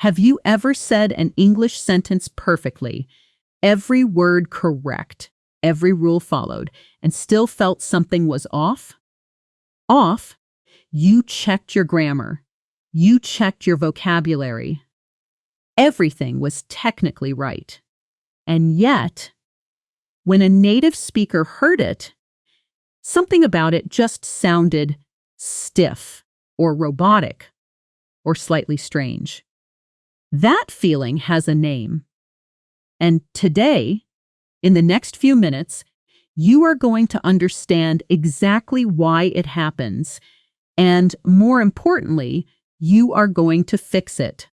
Have you ever said an English sentence perfectly, every word correct, every rule followed, and still felt something was off? Off? You checked your grammar. You checked your vocabulary. Everything was technically right. And yet, when a native speaker heard it, something about it just sounded stiff or robotic or slightly strange. That feeling has a name. And today, in the next few minutes, you are going to understand exactly why it happens. And more importantly, you are going to fix it.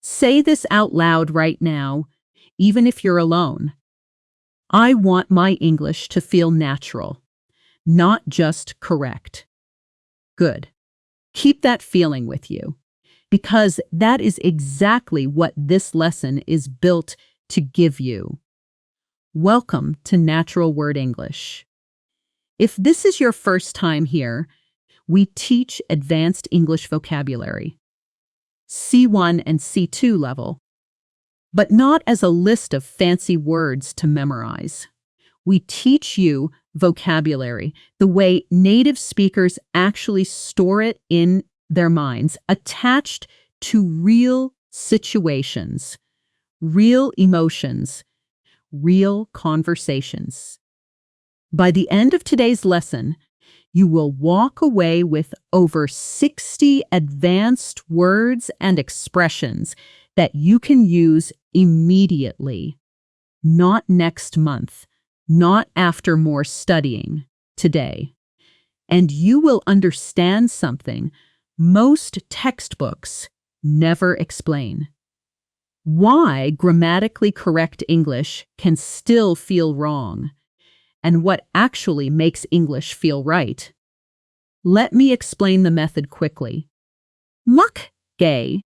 Say this out loud right now, even if you're alone. I want my English to feel natural, not just correct. Good. Keep that feeling with you, because that is exactly what this lesson is built to give you. Welcome to Natural Word English. If this is your first time here, we teach advanced English vocabulary, C1 and C2 level, but not as a list of fancy words to memorize. We teach you vocabulary the way native speakers actually store it in their minds, attached to real situations, real emotions, real conversations. By the end of today's lesson, you will walk away with over 60 advanced words and expressions that you can use immediately, not next month, not after more studying, today. And you will understand something most textbooks never explain. Why grammatically correct English can still feel wrong, and what actually makes English feel right. Let me explain the method quickly. Muck gay,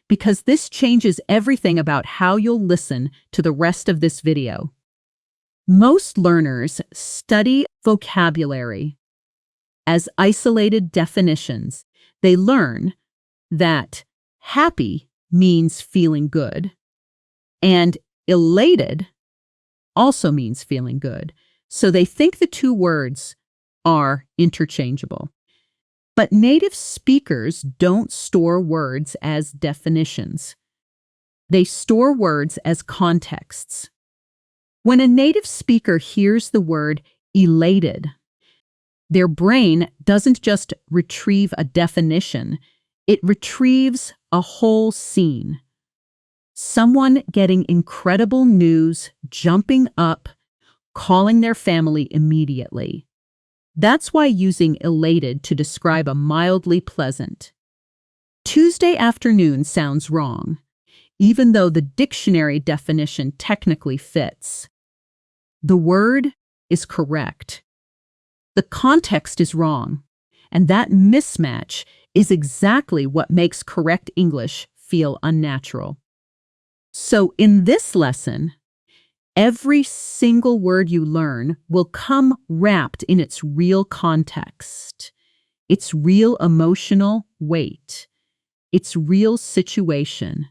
because this changes everything about how you'll listen to the rest of this video. Most learners study vocabulary as isolated definitions. They learn that happy means feeling good, and elated also means feeling good. So they think the two words are interchangeable. But native speakers don't store words as definitions. They store words as contexts. When a native speaker hears the word elated, their brain doesn't just retrieve a definition, it retrieves a whole scene. Someone getting incredible news, jumping up, calling their family immediately. That's why using elated to describe a mildly pleasant Tuesday afternoon sounds wrong, even though the dictionary definition technically fits. The word is correct. The context is wrong, and that mismatch is exactly what makes correct English feel unnatural. So in this lesson, every single word you learn will come wrapped in its real context, its real emotional weight, its real situation,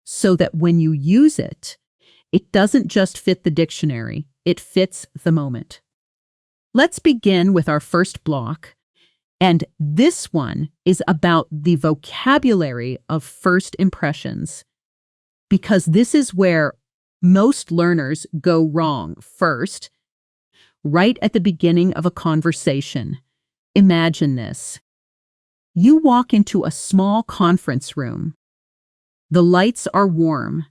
so that when you use it, it doesn't just fit the dictionary, it fits the moment. Let's begin with our first block, and this one is about the vocabulary of first impressions, because this is where most learners go wrong first, right at the beginning of a conversation. Imagine this. You walk into a small conference room. The lights are warm.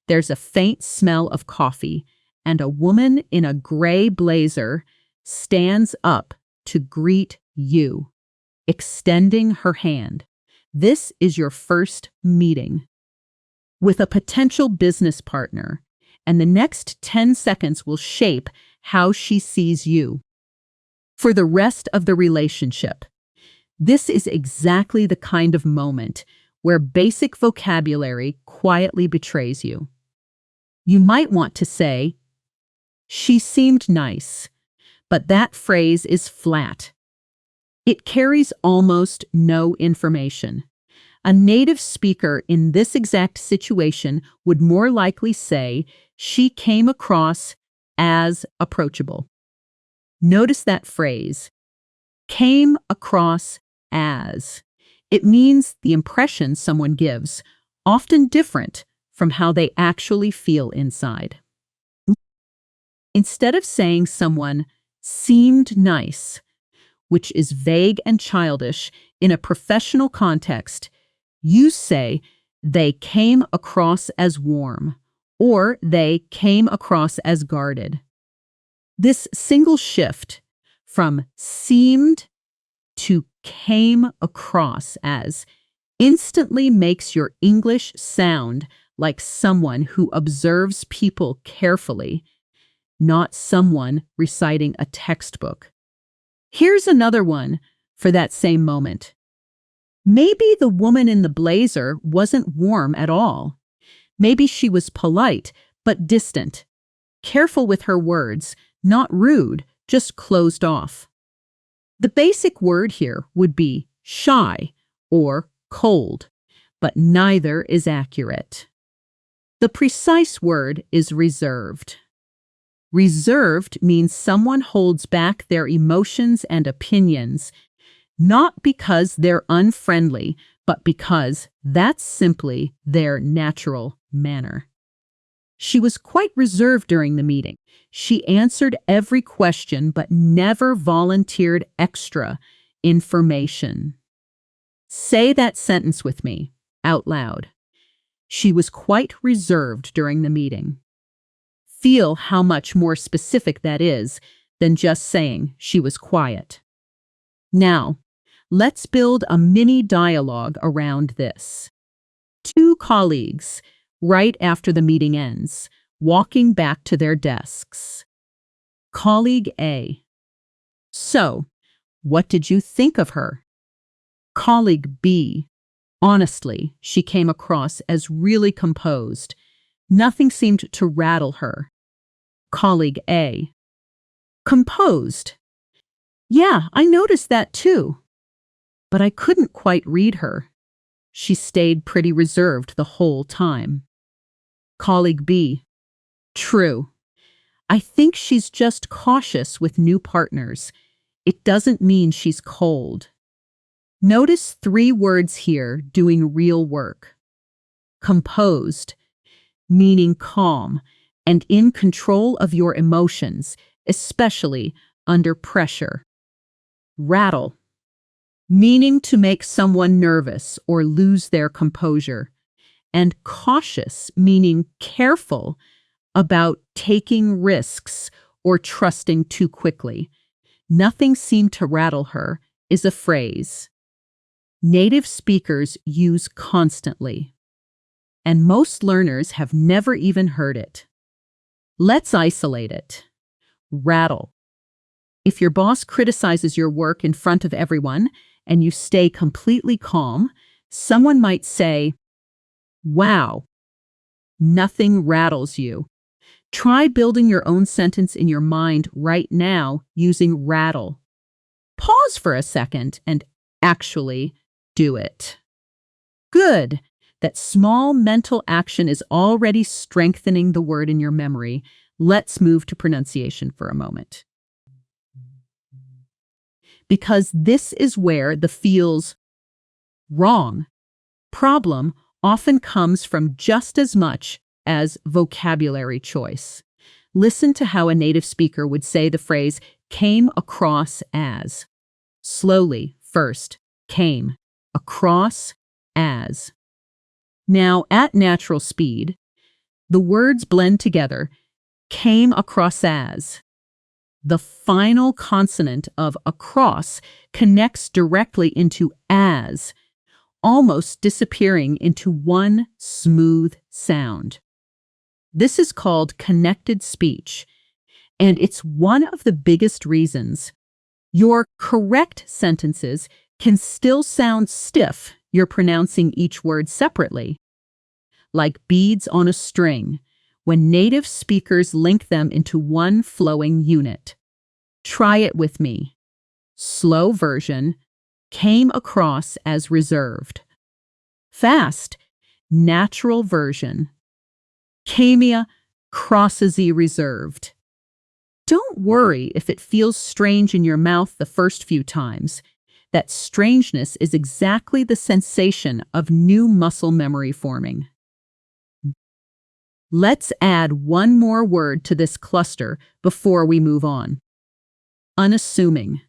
There's a faint smell of coffee, and a woman in a gray blazer stands up to greet you, extending her hand. This is your first meeting with a potential business partner, and the next 10 seconds will shape how she sees you for the rest of the relationship. This is exactly the kind of moment where basic vocabulary quietly betrays you. You might want to say, "She seemed nice," but that phrase is flat. It carries almost no information. A native speaker in this exact situation would more likely say, she came across as approachable. Notice that phrase, came across as. It means the impression someone gives, often different from how they actually feel inside. Instead of saying someone seemed nice, which is vague and childish in a professional context, you say they came across as warm or they came across as guarded. This single shift from seemed to came across as instantly makes your English sound like someone who observes people carefully, not someone reciting a textbook. Here's another one for that same moment. Maybe the woman in the blazer wasn't warm at all. Maybe she was polite, but distant, careful with her words, not rude, just closed off. The basic word here would be shy or cold, but neither is accurate. The precise word is reserved. Reserved means someone holds back their emotions and opinions, not because they're unfriendly, but because that's simply their natural manner. She was quite reserved during the meeting. She answered every question but never volunteered extra information. Say that sentence with me, out loud. She was quite reserved during the meeting. Feel how much more specific that is than just saying she was quiet. Now, let's build a mini dialogue around this. Two colleagues, right after the meeting ends, walking back to their desks. Colleague A. So, what did you think of her? Colleague B. Honestly, she came across as really composed. Nothing seemed to rattle her. Colleague A. Composed. Yeah, I noticed that too. But I couldn't quite read her. She stayed pretty reserved the whole time. Colleague B. True. I think she's just cautious with new partners. It doesn't mean she's cold. Notice 3 words here doing real work. Composed, meaning calm and in control of your emotions, especially under pressure. Rattle, meaning to make someone nervous or lose their composure. And cautious, meaning careful about taking risks or trusting too quickly. Nothing seemed to rattle her is a phrase native speakers use constantly, and most learners have never even heard it. Let's isolate it. Rattle. If your boss criticizes your work in front of everyone and you stay completely calm, someone might say, "Wow, nothing rattles you." Try building your own sentence in your mind right now using rattle. Pause for a second and actually do it. Good. That small mental action is already strengthening the word in your memory. Let's move to pronunciation for a moment. Because this is where the feels wrong problem often comes from just as much as vocabulary choice. Listen to how a native speaker would say the phrase came across as. Slowly, first, came, across, as. Now, at natural speed, the words blend together, came across as. The final consonant of across connects directly into as, almost disappearing into one smooth sound. This is called connected speech, and it's one of the biggest reasons your correct sentences can still sound stiff. You're pronouncing each word separately, like beads on a string, when native speakers link them into one flowing unit. Try it with me. Slow version, came across as reserved. Fast, natural version. Camia, crosses reserved. Don't worry if it feels strange in your mouth the first few times. That strangeness is exactly the sensation of new muscle memory forming. Let's add one more word to this cluster before we move on. Unassuming.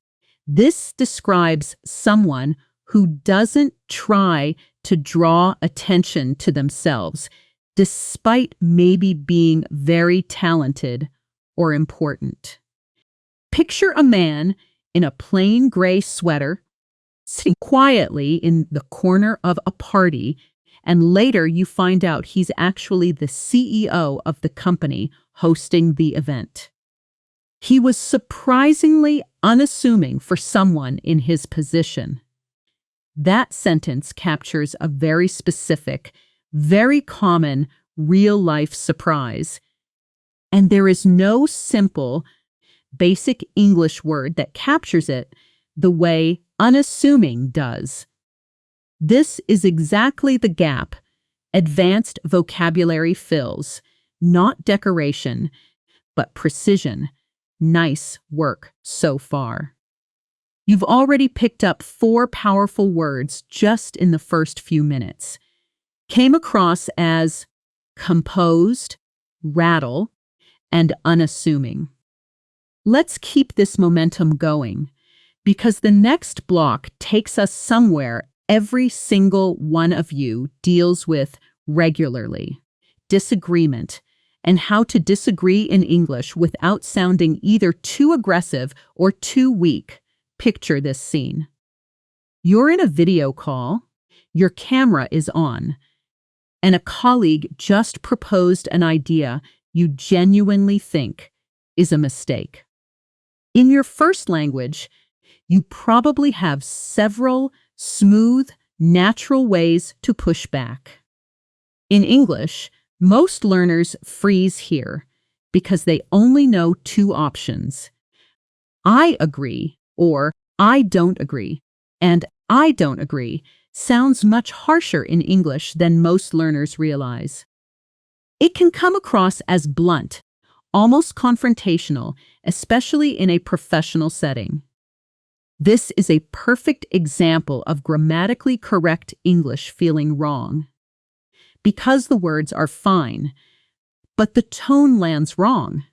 This describes someone who doesn't try to draw attention to themselves, despite maybe being very talented or important. Picture a man in a plain gray sweater, sitting quietly in the corner of a party, and later you find out he's actually the CEO of the company hosting the event. He was surprisingly unassuming for someone in his position. That sentence captures a very specific, very common, real-life surprise. And there is no simple, basic English word that captures it the way unassuming does. This is exactly the gap advanced vocabulary fills, not decoration, but precision. Nice work so far. You've already picked up 4 powerful words just in the first few minutes. Came across as composed, rattle, and unassuming. Let's keep this momentum going, because the next block takes us somewhere every single one of you deals with regularly: disagreement, and how to disagree in English without sounding either too aggressive or too weak. Picture this scene. You're in a video call, your camera is on, and a colleague just proposed an idea you genuinely think is a mistake. In your first language, you probably have several smooth, natural ways to push back. In English, most learners freeze here because they only know 2 options: I agree or I don't agree. And I don't agree sounds much harsher in English than most learners realize. It can come across as blunt, almost confrontational, especially in a professional setting. This is a perfect example of grammatically correct English feeling wrong. Because the words are fine, but the tone lands wrong.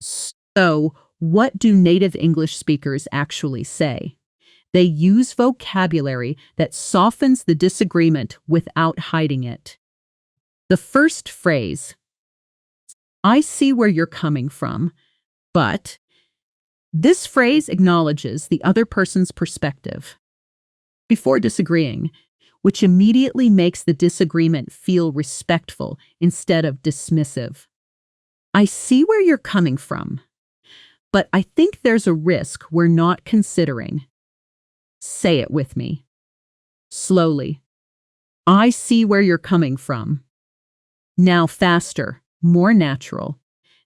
So, what do native English speakers actually say? They use vocabulary that softens the disagreement without hiding it. The first phrase, I see where you're coming from, but this phrase acknowledges the other person's perspective before disagreeing, which immediately makes the disagreement feel respectful instead of dismissive. I see where you're coming from, but I think there's a risk we're not considering. Say it with me. Slowly. I see where you're coming from. Now faster, more natural.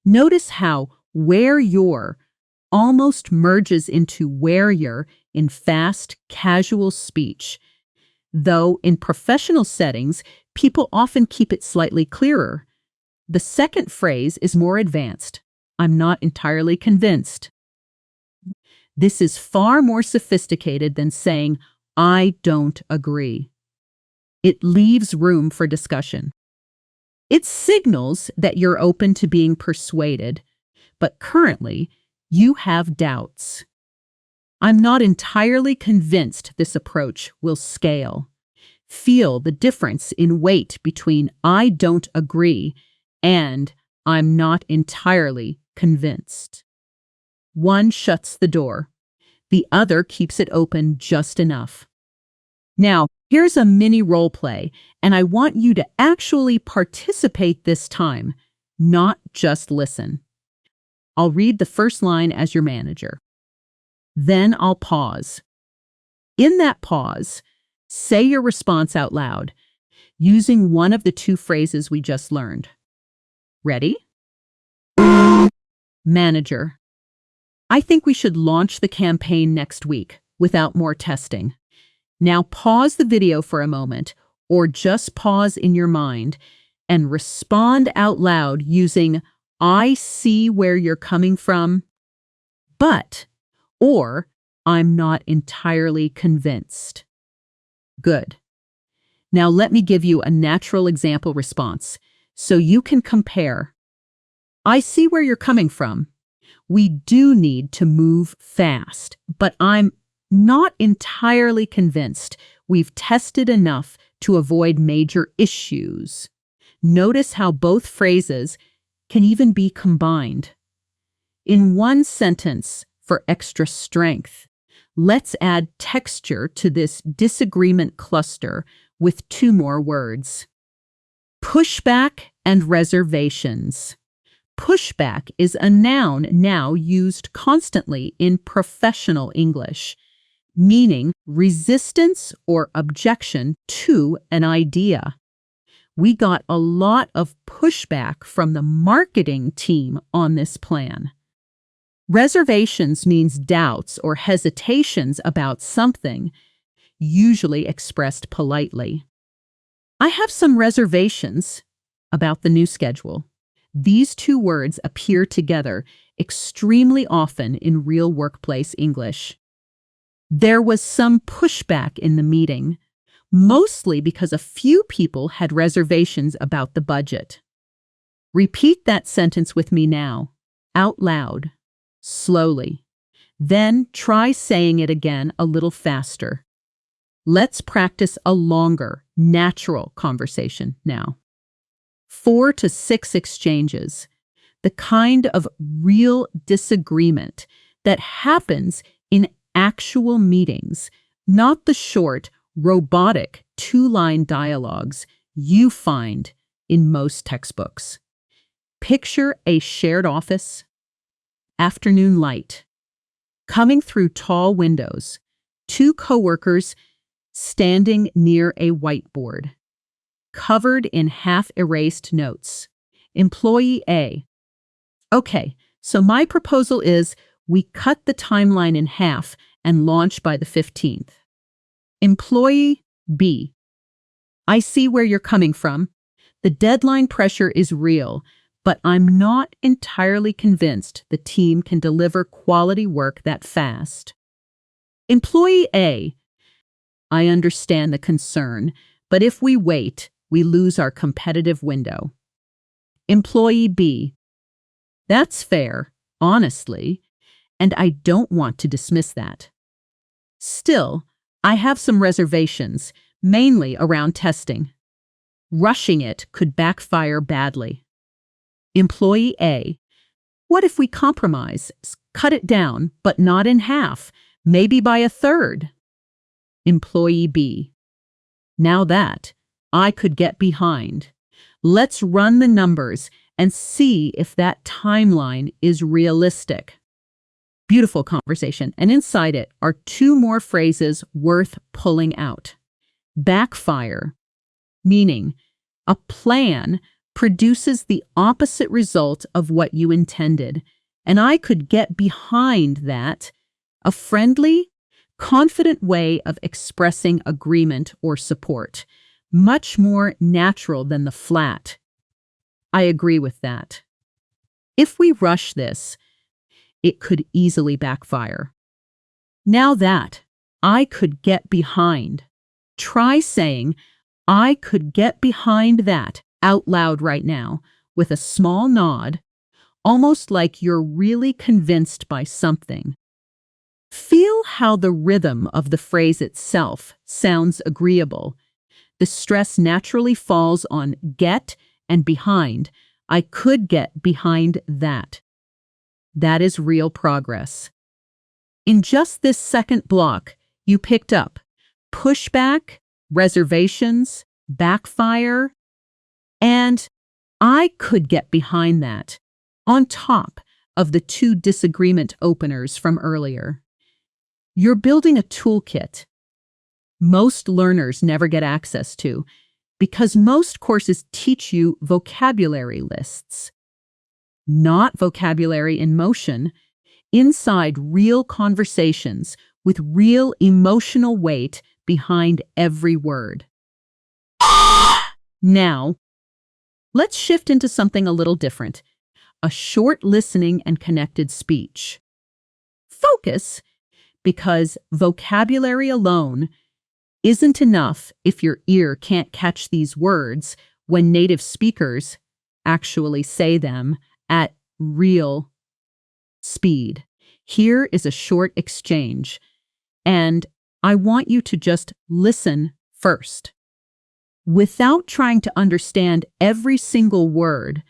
Notice how where you're almost merges into where you're in fast, casual speech. Though in professional settings, people often keep it slightly clearer. The second phrase is more advanced. I'm not entirely convinced. This is far more sophisticated than saying, I don't agree. It leaves room for discussion. It signals that you're open to being persuaded, but currently, you have doubts. I'm not entirely convinced this approach will scale. Feel the difference in weight between I don't agree and I'm not entirely convinced. One shuts the door. The other keeps it open just enough. Now, here's a mini role play, and I want you to actually participate this time, not just listen. I'll read the first line as your manager. Then I'll pause. In that pause, say your response out loud, using one of the 2 phrases we just learned. Ready? Manager. I think we should launch the campaign next week without more testing. Now pause the video for a moment, or just pause in your mind and respond out loud using "I see where you're coming from, but," or "I'm not entirely convinced." Good. Now let me give you a natural example response so you can compare. I see where you're coming from. We do need to move fast, but I'm not entirely convinced we've tested enough to avoid major issues. Notice how both phrases can even be combined. In one sentence, for extra strength, let's add texture to this disagreement cluster with two more words. Pushback and reservations. Pushback is a noun now used constantly in professional English, meaning resistance or objection to an idea. We got a lot of pushback from the marketing team on this plan. Reservations means doubts or hesitations about something, usually expressed politely. I have some reservations about the new schedule. These two words appear together extremely often in real workplace English. There was some pushback in the meeting, mostly because a few people had reservations about the budget. Repeat that sentence with me now, out loud, slowly. Then try saying it again a little faster. Let's practice a longer, natural conversation now. 4 to 6 exchanges, the kind of real disagreement that happens in actual meetings, not the short, robotic two-line dialogues you find in most textbooks. Picture a shared office, afternoon light, coming through tall windows, two coworkers standing near a whiteboard, covered in half-erased notes. Employee A: "Okay, so my proposal is we cut the timeline in half and launch by the 15th. Employee B: "I see where you're coming from. The deadline pressure is real, but I'm not entirely convinced the team can deliver quality work that fast." Employee A: "I understand the concern, but if we wait, we lose our competitive window." Employee B: "That's fair, honestly, and I don't want to dismiss that. Still, I have some reservations, mainly around testing. Rushing it could backfire badly." Employee A: "What if we compromise, cut it down, but not in half, maybe by a third?" Employee B: "Now that I could get behind. Let's run the numbers and see if that timeline is realistic." Beautiful conversation, and inside it are two more phrases worth pulling out. Backfire, meaning a plan produces the opposite result of what you intended, and I could get behind that. A friendly, confident way of expressing agreement or support, much more natural than the flat "I agree with that." If we rush this, it could easily backfire. Now that I could get behind. Try saying "I could get behind that" out loud right now with a small nod, almost like you're really convinced by something. Feel how the rhythm of the phrase itself sounds agreeable. The stress naturally falls on get and behind. I could get behind that. That is real progress. In just this second block, you picked up pushback, reservations, backfire, and I could get behind that, on top of the two disagreement openers from earlier. You're building a toolkit most learners never get access to because most courses teach you vocabulary lists, not vocabulary in motion, inside real conversations with real emotional weight behind every word. Now, let's shift into something a little different. A short listening and connected speech. Focus, because vocabulary alone isn't enough if your ear can't catch these words when native speakers actually say them at real speed. Here is a short exchange, and I want you to just listen first. Without trying to understand every single word,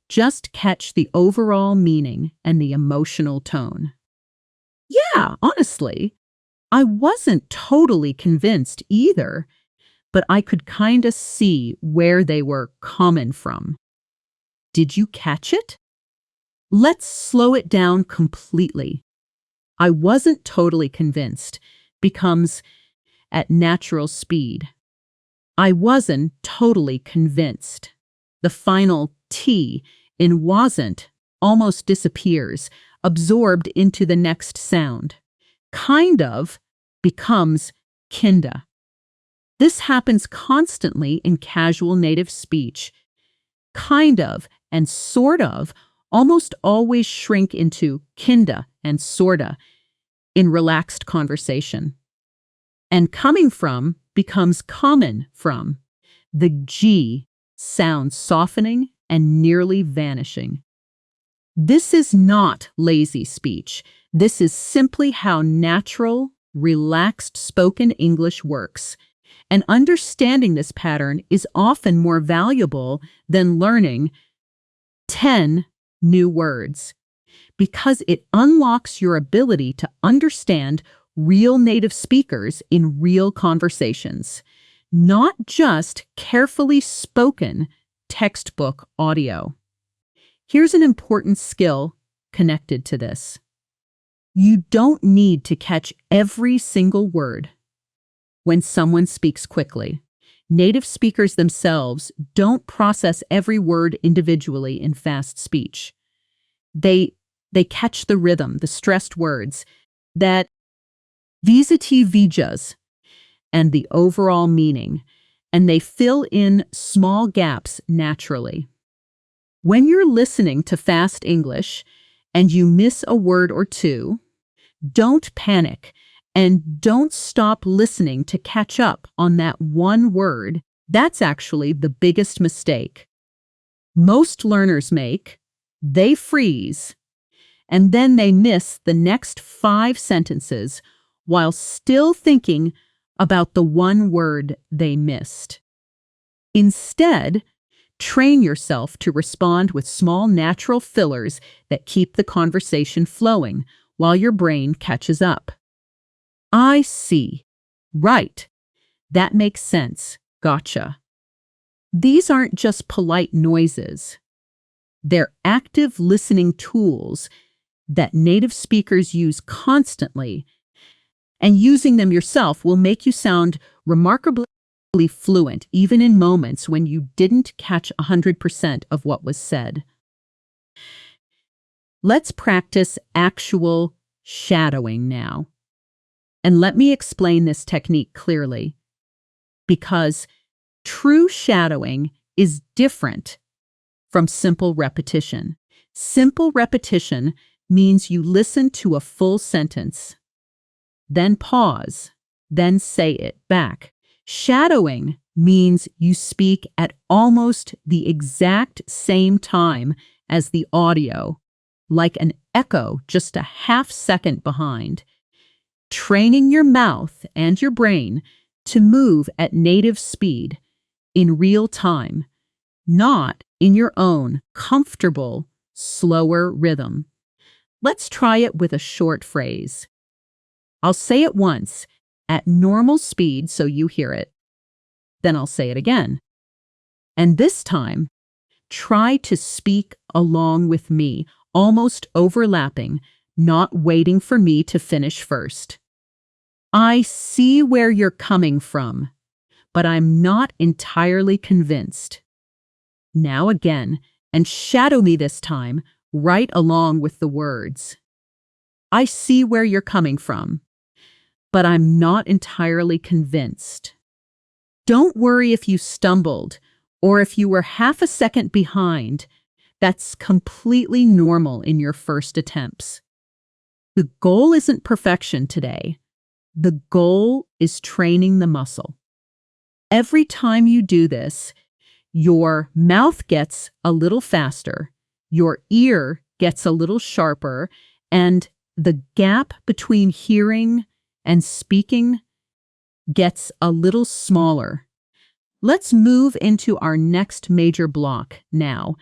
just catch the overall meaning and the emotional tone. Yeah, honestly, I wasn't totally convinced either, but I could kind of see where they were coming from. Did you catch it? Let's slow it down completely. I wasn't totally convinced becomes at natural speed. I wasn't totally convinced. The final T in wasn't almost disappears, absorbed into the next sound. Kind of becomes kinda. This happens constantly in casual native speech. Kind of and sort of almost always shrink into kinda and sorta in relaxed conversation. And coming from becomes common from. The G sound softening and nearly vanishing. This is not lazy speech. This is simply how natural, relaxed spoken English works. And understanding this pattern is often more valuable than learning 10 new words, because it unlocks your ability to understand real native speakers in real conversations, not just carefully spoken textbook audio. Here's an important skill connected to this. You don't need to catch every single word when someone speaks quickly. Native speakers themselves don't process every word individually in fast speech. They catch the rhythm, the stressed words, that visati vijas, and the overall meaning, and they fill in small gaps naturally. When you're listening to fast English and you miss a word or two, don't panic and don't stop listening to catch up on that one word. That's actually the biggest mistake most learners make. They freeze, and then they miss the next 5 sentences while still thinking about the one word they missed. Instead, train yourself to respond with small natural fillers that keep the conversation flowing while your brain catches up. I see. Right. That makes sense. Gotcha. These aren't just polite noises. They're active listening tools that native speakers use constantly, and using them yourself will make you sound remarkably fluent even in moments when you didn't catch 100% of what was said. Let's practice actual shadowing now. And let me explain this technique clearly, because true shadowing is different from simple repetition. Simple repetition means you listen to a full sentence, then pause, then say it back. Shadowing means you speak at almost the exact same time as the audio, like an echo just a half second behind. Training your mouth and your brain to move at native speed in real time, not in your own comfortable, slower rhythm. Let's try it with a short phrase. I'll say it once at normal speed so you hear it. Then I'll say it again. And this time, try to speak along with me, almost overlapping, not waiting for me to finish first. I see where you're coming from, but I'm not entirely convinced. Now again, and shadow me this time, right along with the words. I see where you're coming from, but I'm not entirely convinced. Don't worry if you stumbled Or if you were half a second behind, that's completely normal in your first attempts. The goal isn't perfection today. The goal is training the muscle. Every time you do this, your mouth gets a little faster, your ear gets a little sharper, and the gap between hearing and speaking gets a little smaller. Let's move into our next major block now.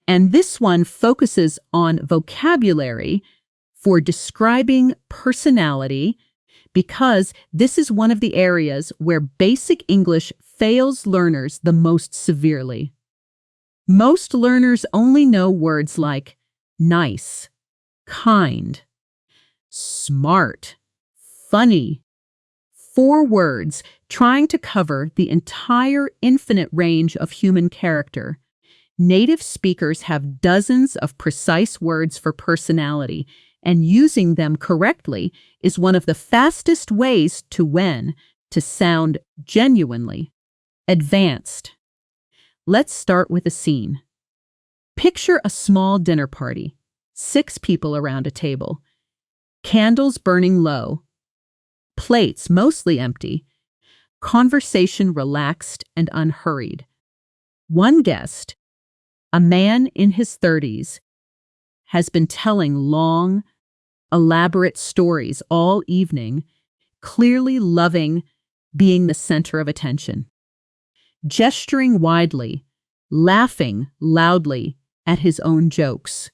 And this one focuses on vocabulary for describing personality, because this is one of the areas where basic English fails learners the most severely. Most learners only know words like nice, kind, smart, funny. 4 words trying to cover the entire infinite range of human character. Native speakers have dozens of precise words for personality, and using them correctly is one of the fastest ways to sound genuinely advanced. Let's start with a scene. Picture a small dinner party, 6 people around a table, candles burning low, plates mostly empty, conversation relaxed and unhurried. One guest, a man in his 30s, has been telling long, elaborate stories all evening, clearly loving being the center of attention. Gesturing widely, laughing loudly at his own jokes.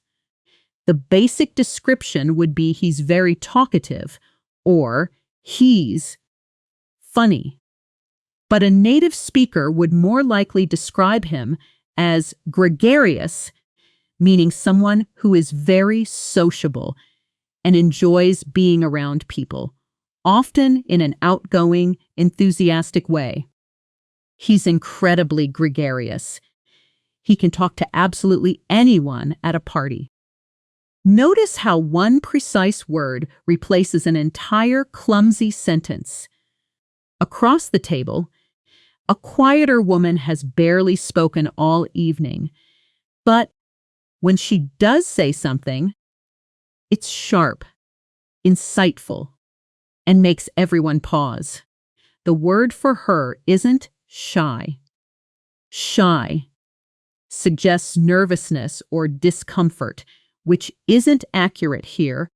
The basic description would be he's very talkative, or he's funny. But a native speaker would more likely describe him as gregarious, meaning someone who is very sociable and enjoys being around people, often in an outgoing, enthusiastic way. He's incredibly gregarious. He can talk to absolutely anyone at a party. Notice how one precise word replaces an entire clumsy sentence. Across the table, a quieter woman has barely spoken all evening, but when she does say something, it's sharp, insightful, and makes everyone pause. The word for her isn't shy. Shy suggests nervousness or discomfort, which isn't accurate here.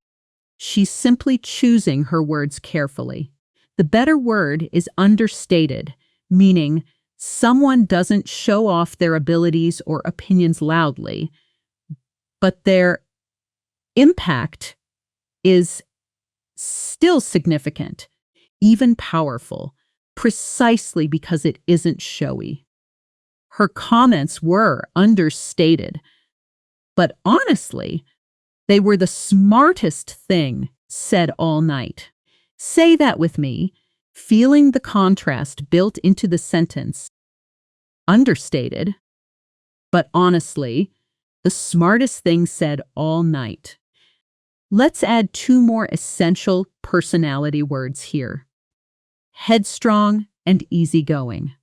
She's simply choosing her words carefully. The better word is understated, meaning someone doesn't show off their abilities or opinions loudly, but their impact is still significant, even powerful, precisely because it isn't showy. Her comments were understated, but honestly, they were the smartest thing said all night. Say that with me, feeling the contrast built into the sentence. Understated, but honestly, the smartest thing said all night. Let's add 2 more essential personality words here. Headstrong and easygoing.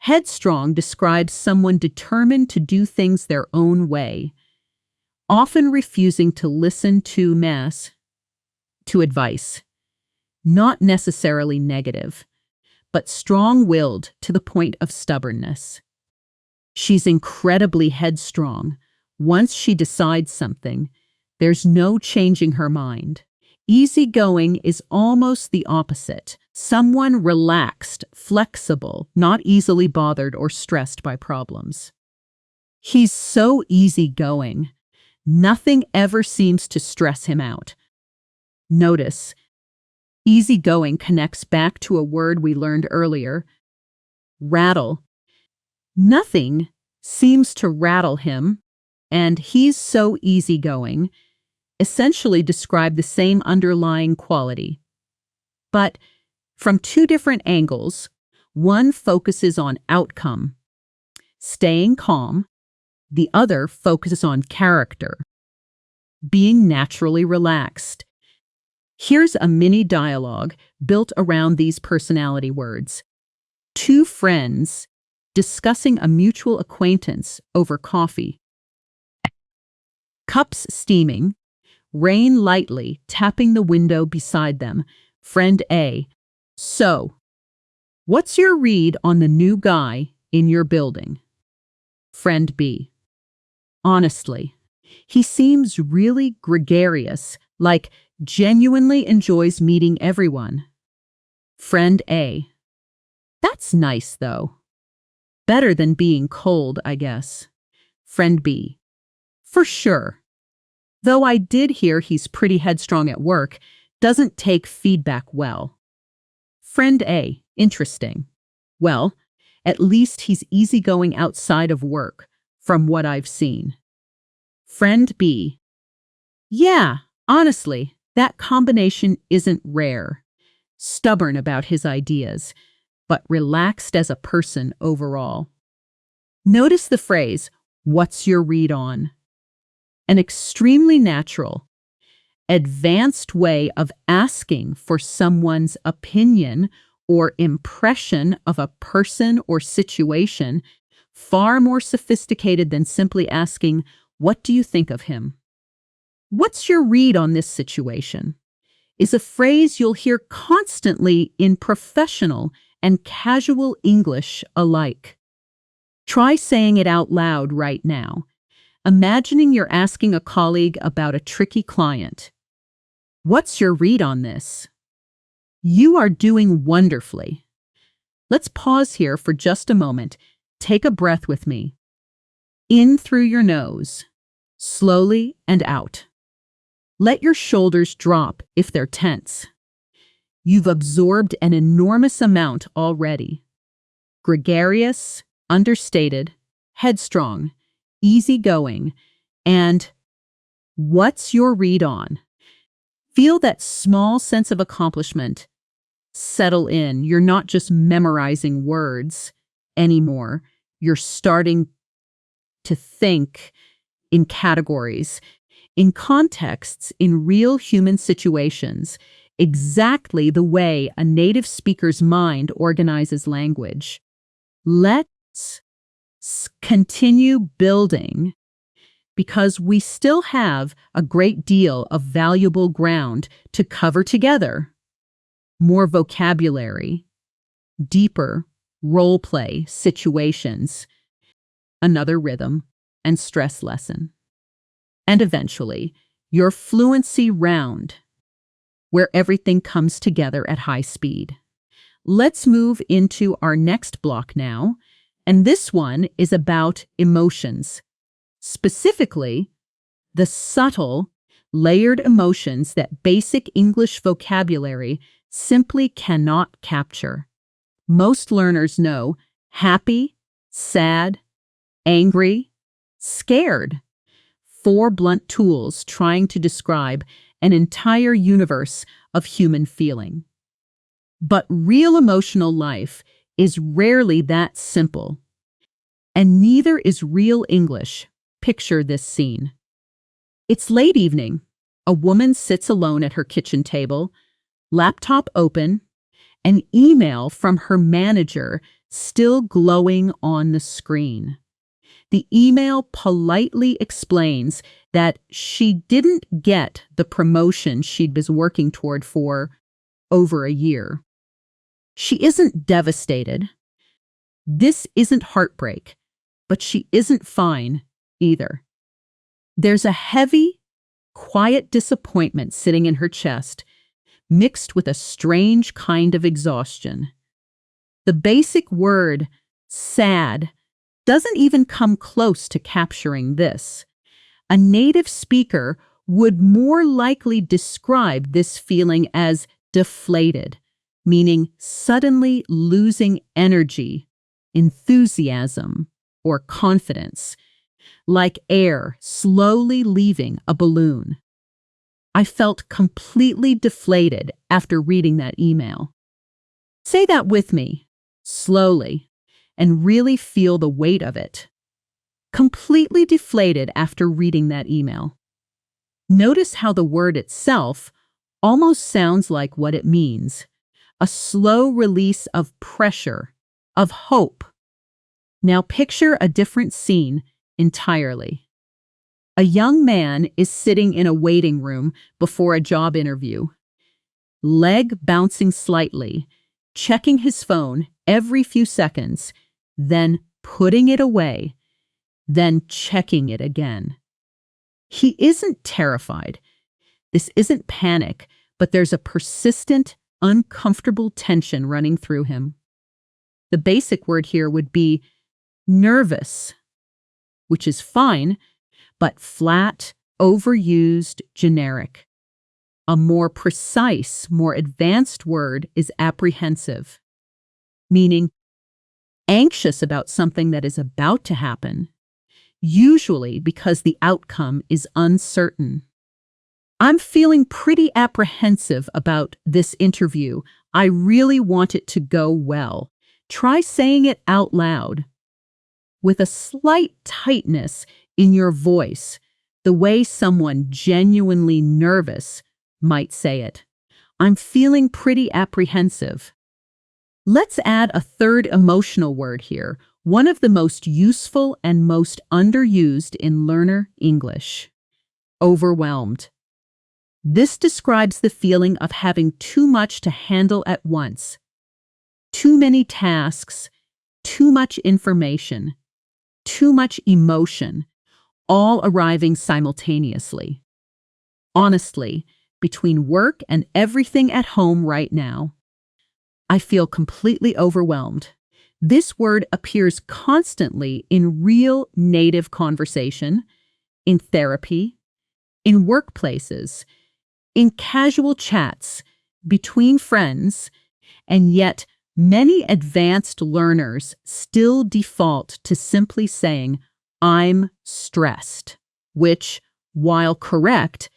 Headstrong describes someone determined to do things their own way, often refusing to listen to advice. Not necessarily negative, but strong-willed to the point of stubbornness. She's incredibly headstrong. Once she decides something, there's no changing her mind. Easygoing is almost the opposite. Someone relaxed, flexible, not easily bothered or stressed by problems. He's so easygoing. Nothing ever seems to stress him out. Notice, easygoing connects back to a word we learned earlier, rattle. Nothing seems to rattle him, and he's so easygoing essentially describe the same underlying quality. But from 2 different angles, one focuses on outcome, staying calm, the other focuses on character, being naturally relaxed. Here's a mini dialogue built around these personality words. 2 friends discussing a mutual acquaintance over coffee. Cups steaming, rain lightly tapping the window beside them. Friend A. So, what's your read on the new guy in your building? Friend B. Honestly, he seems really gregarious, like genuinely enjoys meeting everyone. Friend A. That's nice, though. Better than being cold, I guess. Friend B. For sure. Though I did hear he's pretty headstrong at work, doesn't take feedback well. Friend A. Interesting. Well, at least he's easygoing outside of work, from what I've seen. Friend B. Yeah, honestly, that combination isn't rare. Stubborn about his ideas, but relaxed as a person overall. Notice the phrase, what's your read on? An extremely natural, advanced way of asking for someone's opinion or impression of a person or situation, far more sophisticated than simply asking, what do you think of him? What's your read on this situation? Is a phrase you'll hear constantly in professional and casual English alike. Try saying it out loud right now, imagining you're asking a colleague about a tricky client. What's your read on this? You are doing wonderfully. Let's pause here for just a moment. Take a breath with me. In through your nose, slowly and out. Let your shoulders drop if they're tense. You've absorbed an enormous amount already. Gregarious, understated, headstrong, easygoing, and what's your read on? Feel that small sense of accomplishment settle in. You're not just memorizing words anymore. You're starting to think in categories, in contexts, in real human situations, exactly the way a native speaker's mind organizes language. Let's continue building because we still have a great deal of valuable ground to cover together. More vocabulary, deeper role play situations, another rhythm and stress lesson. And eventually, your fluency round, where everything comes together at high speed. Let's move into our next block now, and this one is about emotions. Specifically, the subtle, layered emotions that basic English vocabulary simply cannot capture. Most learners know happy, sad, angry, scared. 4 blunt tools trying to describe an entire universe of human feeling. But real emotional life is rarely that simple. And neither is real English. Picture this scene. It's late evening. A woman sits alone at her kitchen table, laptop open, an email from her manager still glowing on the screen. The email politely explains that she didn't get the promotion she'd been working toward for over a year. She isn't devastated. This isn't heartbreak, but she isn't fine either. There's a heavy, quiet disappointment sitting in her chest, mixed with a strange kind of exhaustion. The basic word, sad, doesn't even come close to capturing this. A native speaker would more likely describe this feeling as deflated, meaning suddenly losing energy, enthusiasm, or confidence, like air slowly leaving a balloon. I felt completely deflated after reading that email. Say that with me, slowly, and really feel the weight of it. Completely deflated after reading that email. Notice how the word itself almost sounds like what it means. A slow release of pressure, of hope. Now picture a different scene entirely. A young man is sitting in a waiting room before a job interview, leg bouncing slightly, checking his phone every few seconds, then putting it away, then checking it again. He isn't terrified. This isn't panic, but there's a persistent, uncomfortable tension running through him. The basic word here would be nervous, which is fine, but flat, overused, generic. A more precise, more advanced word is apprehensive, meaning anxious about something that is about to happen, usually because the outcome is uncertain. I'm feeling pretty apprehensive about this interview. I really want it to go well. Try saying it out loud, with a slight tightness in your voice, the way someone genuinely nervous might say it. I'm feeling pretty apprehensive. Let's add a third emotional word here, one of the most useful and most underused in learner English: overwhelmed. This describes the feeling of having too much to handle at once. Too many tasks, too much information, too much emotion, all arriving simultaneously. Honestly, between work and everything at home right now, I feel completely overwhelmed. This word appears constantly in real native conversation, in therapy, in workplaces, in casual chats, between friends, and yet many advanced learners still default to simply saying, "I'm stressed," which, while correct,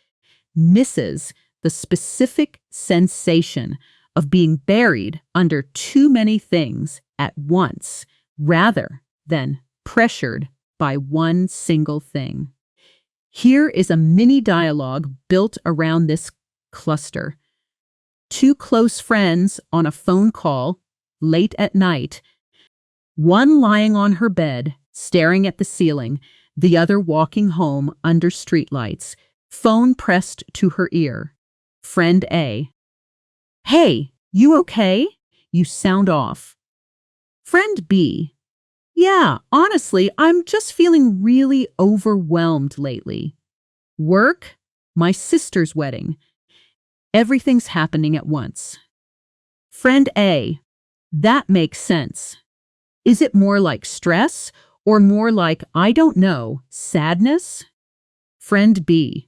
misses the specific sensation of being buried under too many things at once, rather than pressured by one single thing. Here is a mini dialogue built around this cluster. Two close friends on a phone call late at night, one lying on her bed, staring at the ceiling, the other walking home under streetlights, phone pressed to her ear. Friend A: "Hey, you okay? You sound off." Friend B: "Yeah, honestly, I'm just feeling really overwhelmed lately. Work, my sister's wedding. Everything's happening at once." Friend A: "That makes sense. Is it more like stress or more like, I don't know, sadness?" Friend B: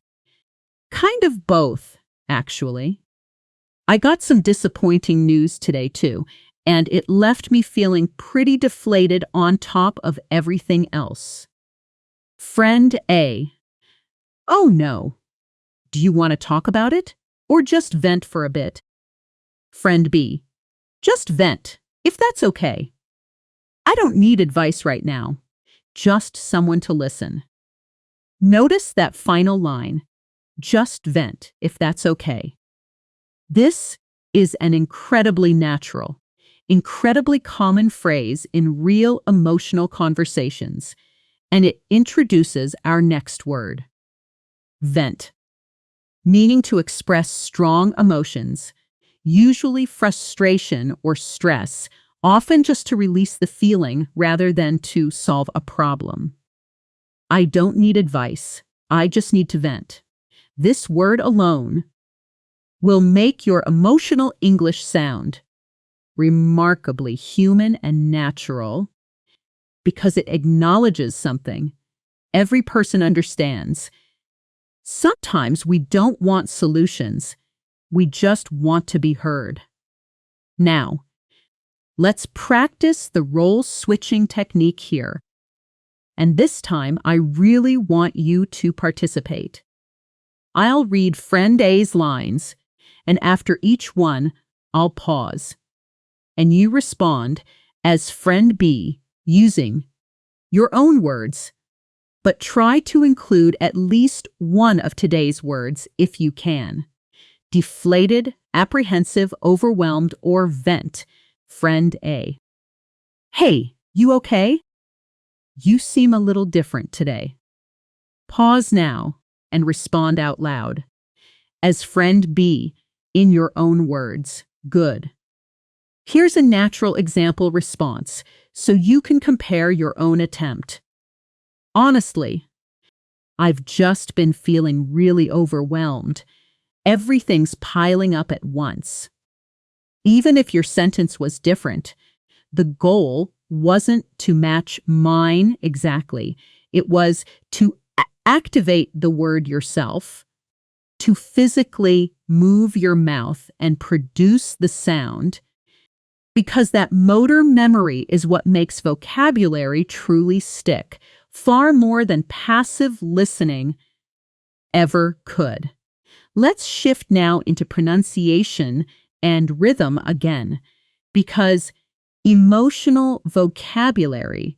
"Kind of both, actually. I got some disappointing news today too, and it left me feeling pretty deflated on top of everything else." Friend A: "Oh no. Do you want to talk about it? Or just vent for a bit?" Friend B: "Just vent, if that's okay. I don't need advice right now, just someone to listen." Notice that final line, "just vent, if that's okay." This is an incredibly natural, incredibly common phrase in real emotional conversations, and it introduces our next word: vent, meaning to express strong emotions, usually frustration or stress, often just to release the feeling rather than to solve a problem. I don't need advice. I just need to vent. This word alone will make your emotional English sound remarkably human and natural because it acknowledges something every person understands. Sometimes we don't want solutions. We just want to be heard. Now, let's practice the role-switching technique here. And this time, I really want you to participate. I'll read Friend A's lines, and after each one, I'll pause. And you respond as Friend B using your own words, but try to include at least one of today's words if you can. Deflated, apprehensive, overwhelmed, or vent. Friend A: "Hey, you okay? You seem a little different today. Pause now and respond out loud. As friend B, in your own words. Good. Here's a natural example response so you can compare your own attempt. Honestly, I've just been feeling really overwhelmed. Everything's piling up at once. Even if your sentence was different, the goal wasn't to match mine exactly. It was to activate the word yourself, to physically move your mouth and produce the sound, because that motor memory is what makes vocabulary truly stick, far more than passive listening ever could. Let's shift now into pronunciation and rhythm again, because emotional vocabulary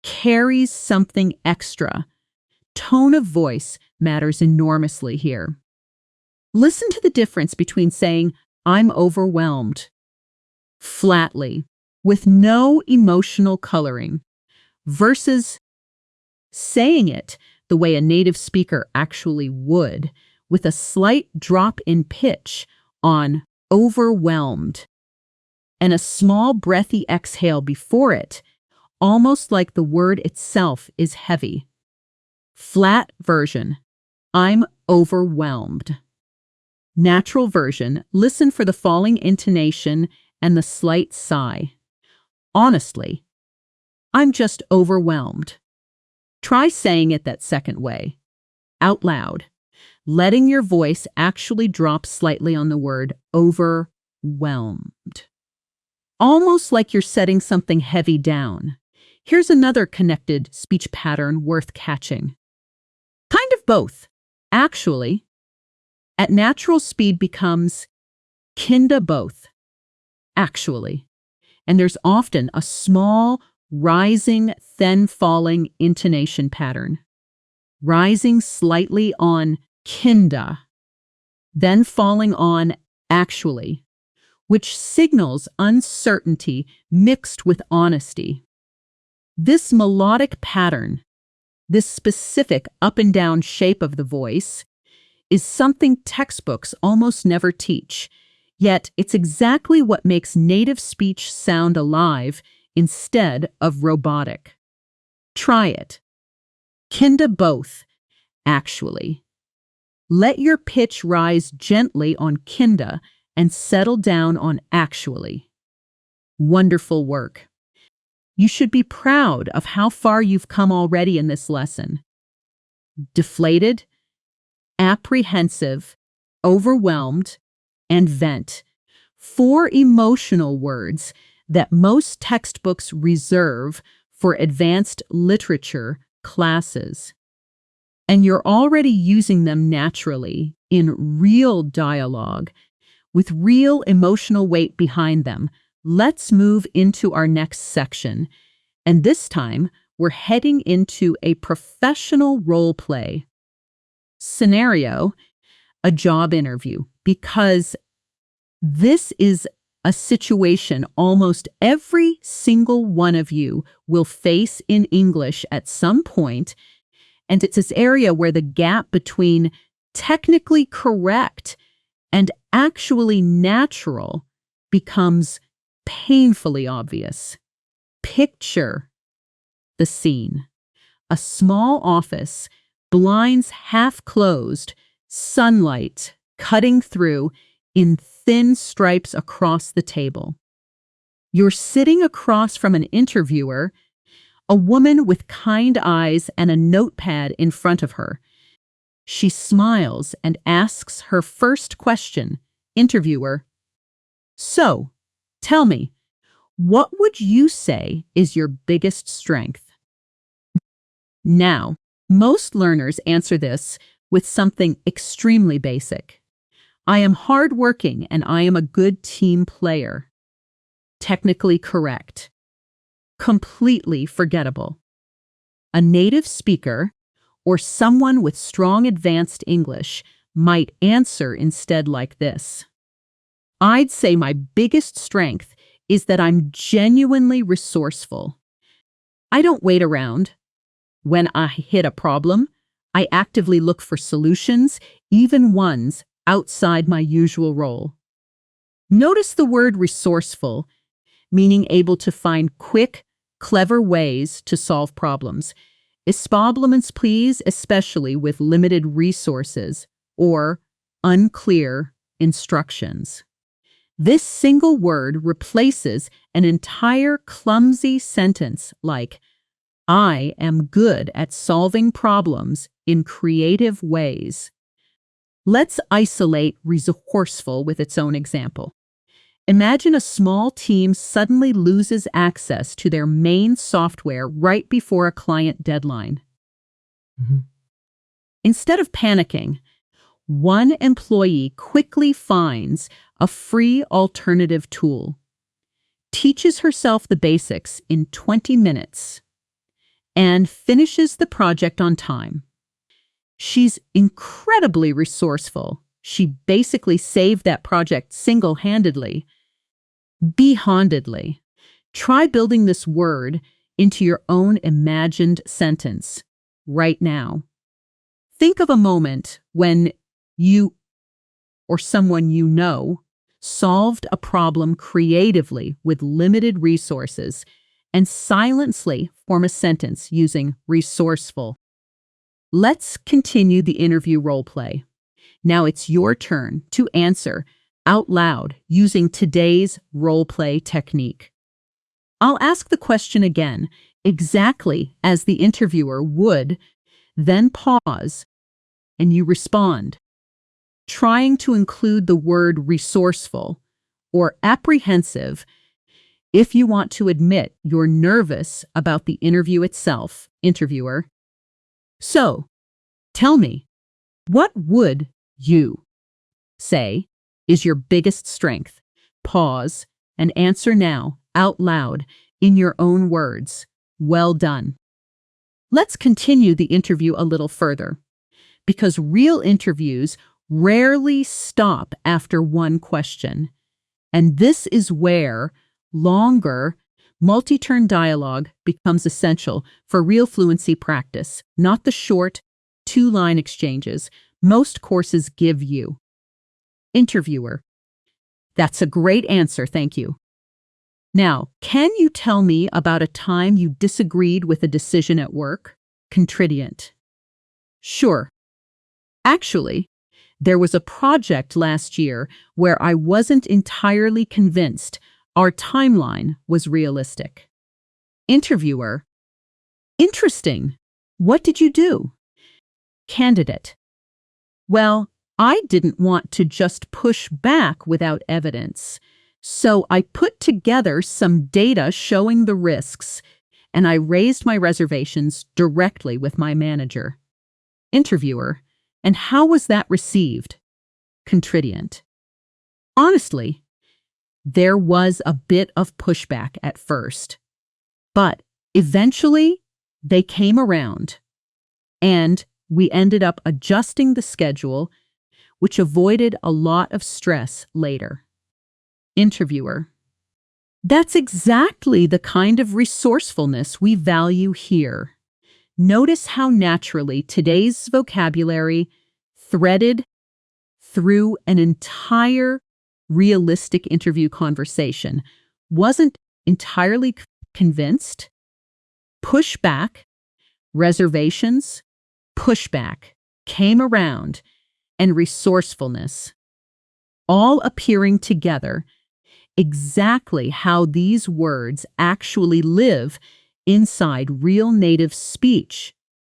carries something extra. Tone of voice matters enormously here. Listen to the difference between saying, "I'm overwhelmed," flatly, with no emotional coloring, versus saying it the way a native speaker actually would, with a slight drop in pitch on overwhelmed and a small breathy exhale before it, almost like the word itself is heavy. Flat version, "I'm overwhelmed." Natural version, listen for the falling intonation and the slight sigh. Honestly, "I'm just overwhelmed." Try saying it that second way, out loud, letting your voice actually drop slightly on the word overwhelmed. Almost like you're setting something heavy down. Here's another connected speech pattern worth catching. Kind of both. Actually, at natural speed becomes kinda both. Actually. And there's often a small, rising, then falling intonation pattern. Rising slightly on kinda, then falling on actually, which signals uncertainty mixed with honesty. This melodic pattern, this specific up and down shape of the voice, is something textbooks almost never teach, yet it's exactly what makes native speech sound alive instead of robotic. Try it. Kinda both, actually. Let your pitch rise gently on kinda and settle down on actually. Wonderful work. You should be proud of how far you've come already in this lesson. Deflated, apprehensive, overwhelmed, and vent. 4 emotional words that most textbooks reserve for advanced literature classes. And you're already using them naturally in real dialogue with real emotional weight behind them. Let's move into our next section. And this time, we're heading into a professional role play. Scenario, a job interview, because this is a situation almost every single one of you will face in English at some point, and it's this area where the gap between technically correct and actually natural becomes painfully obvious. Picture the scene. A small office, blinds half closed, sunlight cutting through in thin stripes across the table. You're sitting across from an interviewer, a woman with kind eyes and a notepad in front of her. She smiles and asks her first question. Interviewer: "So, tell me, what would you say is your biggest strength?" Now, most learners answer this with something extremely basic. "I am hardworking and I am a good team player." Technically correct. Completely forgettable. A native speaker or someone with strong advanced English might answer instead like this: "I'd say my biggest strength is that I'm genuinely resourceful. I don't wait around. When I hit a problem, I actively look for solutions, even ones outside my usual role. Notice the word resourceful, meaning able to find quick, clever ways to solve problems. Problems, please, especially with limited resources or unclear instructions. This single word replaces an entire clumsy sentence like, I am good at solving problems in creative ways. Let's isolate resourceful with its own example. Imagine a small team suddenly loses access to their main software right before a client deadline. Instead of panicking, one employee quickly finds a free alternative tool, teaches herself the basics in 20 minutes, and finishes the project on time. She's incredibly resourceful. She basically saved that project single-handedly. Be-handedly. Try building this word into your own imagined sentence right now. Think of a moment when you or someone you know solved a problem creatively with limited resources and silently form a sentence using resourceful. Let's continue the interview role play. Now it's your turn to answer out loud using today's role play technique. I'll ask the question again, exactly as the interviewer would, then pause, and you respond, trying to include the word resourceful or apprehensive if you want to admit you're nervous about the interview itself. Interviewer: so, tell me, what would you say is your biggest strength? Pause and answer now, out loud, in your own words. Well done. Let's continue the interview a little further, because real interviews rarely stop after one question. And this is where longer, multi-turn dialogue becomes essential for real fluency practice, not the short, two-line exchanges most courses give you. Interviewer: that's a great answer, thank you. Now, can you tell me about a time you disagreed with a decision at work? Contribuent: sure. Actually, there was a project last year where I wasn't entirely convinced our timeline was realistic. Interviewer: interesting. What did you do? Candidate: well, I didn't want to just push back without evidence, so I put together some data showing the risks, and I raised my reservations directly with my manager. Interviewer: and how was that received? Contribuent: honestly, there was a bit of pushback at first, but eventually they came around, and we ended up adjusting the schedule, which avoided a lot of stress later. Interviewer: that's exactly the kind of resourcefulness we value here. Notice how naturally today's vocabulary threaded through an entire realistic interview conversation. Wasn't entirely convinced. Pushback, reservations, pushback, came around, and resourcefulness, all appearing together, exactly how these words actually live inside real native speech,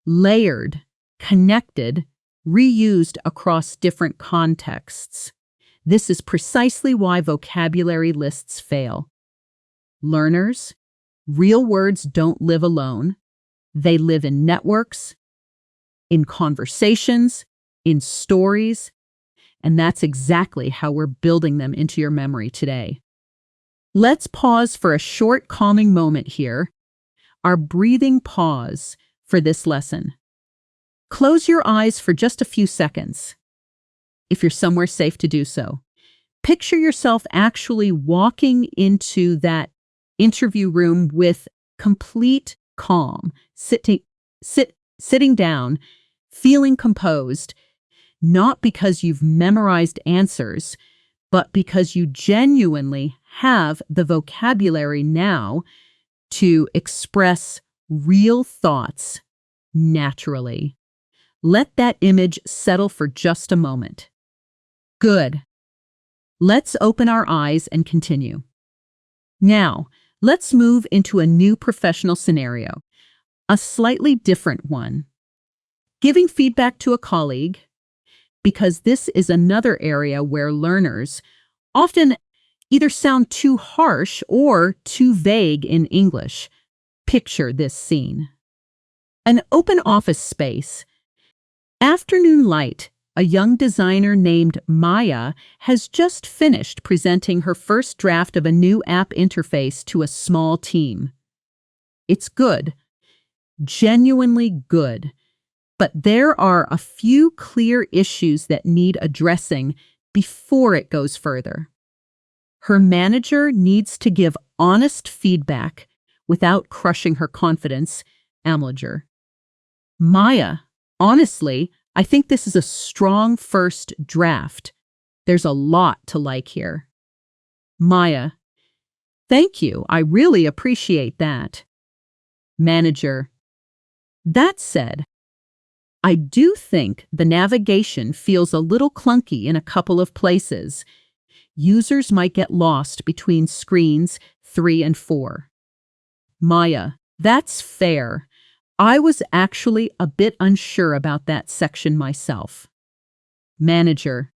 layered, connected, reused across different contexts. This is precisely why vocabulary lists fail. Learners, real words don't live alone. They live in networks, in conversations, in stories, and that's exactly how we're building them into your memory today. Let's pause for a short calming moment here, our breathing pause for this lesson. Close your eyes for just a few seconds, if you're somewhere safe to do so. Picture yourself actually walking into that interview room with complete calm, sitting down, feeling composed, not because you've memorized answers, but because you genuinely have the vocabulary now to express real thoughts naturally. Let that image settle for just a moment. Good. Let's open our eyes and continue. Now, let's move into a new professional scenario, a slightly different one. Giving feedback to a colleague, because this is another area where learners often either sound too harsh or too vague in English. Picture this scene. An open office space. Afternoon light. A young designer named Maya has just finished presenting her first draft of a new app interface to a small team. It's good, genuinely good, but there are a few clear issues that need addressing before it goes further. Her manager needs to give honest feedback without crushing her confidence. Amliger. Maya, honestly, I think this is a strong first draft. There's a lot to like here. Maya. Thank you. I really appreciate that. Manager. That said, I do think the navigation feels a little clunky in a couple of places. Users might get lost between screens 3 and 4. Maya. That's fair. I was actually a bit unsure about that section myself. Manager.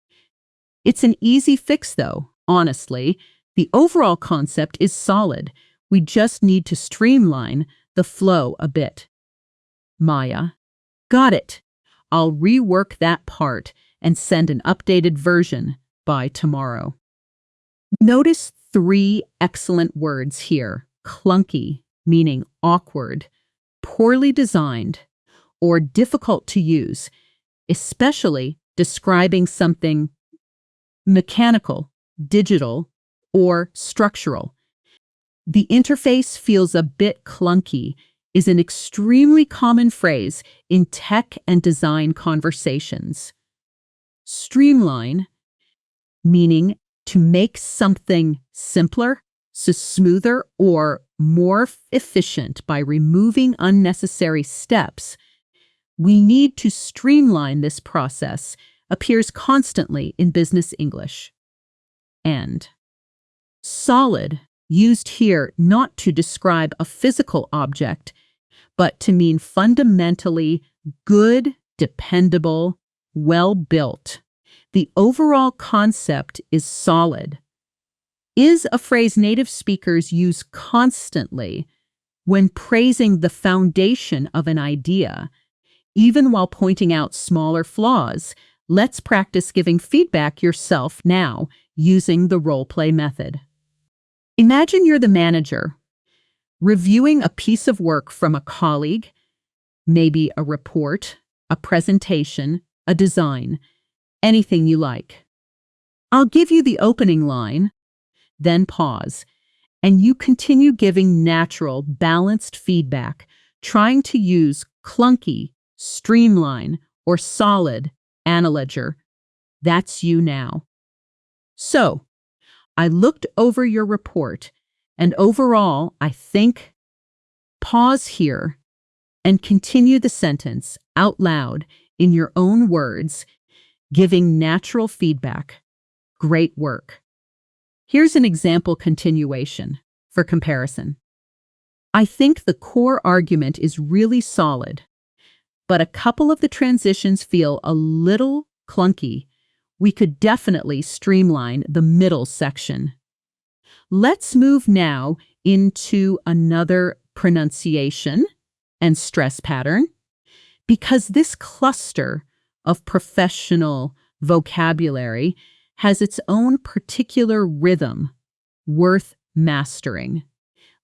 It's an easy fix though, honestly. The overall concept is solid. We just need to streamline the flow a bit. Maya. Got it. I'll rework that part and send an updated version by tomorrow. Notice 3 excellent words here. Clunky, meaning awkward, poorly designed, or difficult to use, especially describing something mechanical, digital, or structural. The interface feels a bit clunky is an extremely common phrase in tech and design conversations. Streamline, meaning to make something simpler, smoother, or more efficient by removing unnecessary steps. We need to streamline this process appears constantly in business English. And solid, used here not to describe a physical object, but to mean fundamentally good, dependable, well-built. The overall concept is solid. Is a phrase native speakers use constantly when praising the foundation of an idea. Even while pointing out smaller flaws, let's practice giving feedback yourself now using the role-play method. Imagine you're the manager, reviewing a piece of work from a colleague, maybe a report, a presentation, a design, anything you like. I'll give you the opening line, then pause, and you continue giving natural, balanced feedback, trying to use clunky, streamline, or solid analogy. That's you now. So, I looked over your report, and overall, I think, pause here and continue the sentence out loud in your own words, giving natural feedback. Great work. Here's an example continuation for comparison. I think the core argument is really solid, but a couple of the transitions feel a little clunky. We could definitely streamline the middle section. Let's move now into another pronunciation and stress pattern, because this cluster of professional vocabulary has its own particular rhythm worth mastering.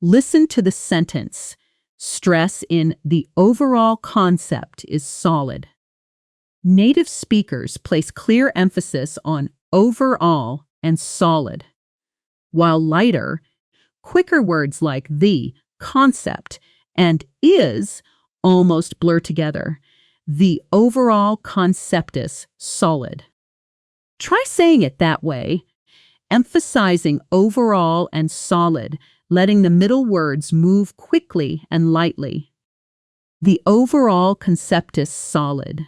Listen to the sentence. Stress in the overall concept is solid. Native speakers place clear emphasis on overall and solid, while lighter, quicker words like the, concept, and is almost blur together. The overall concept is solid. Try saying it that way, emphasizing overall and solid, letting the middle words move quickly and lightly. The overall concept is solid.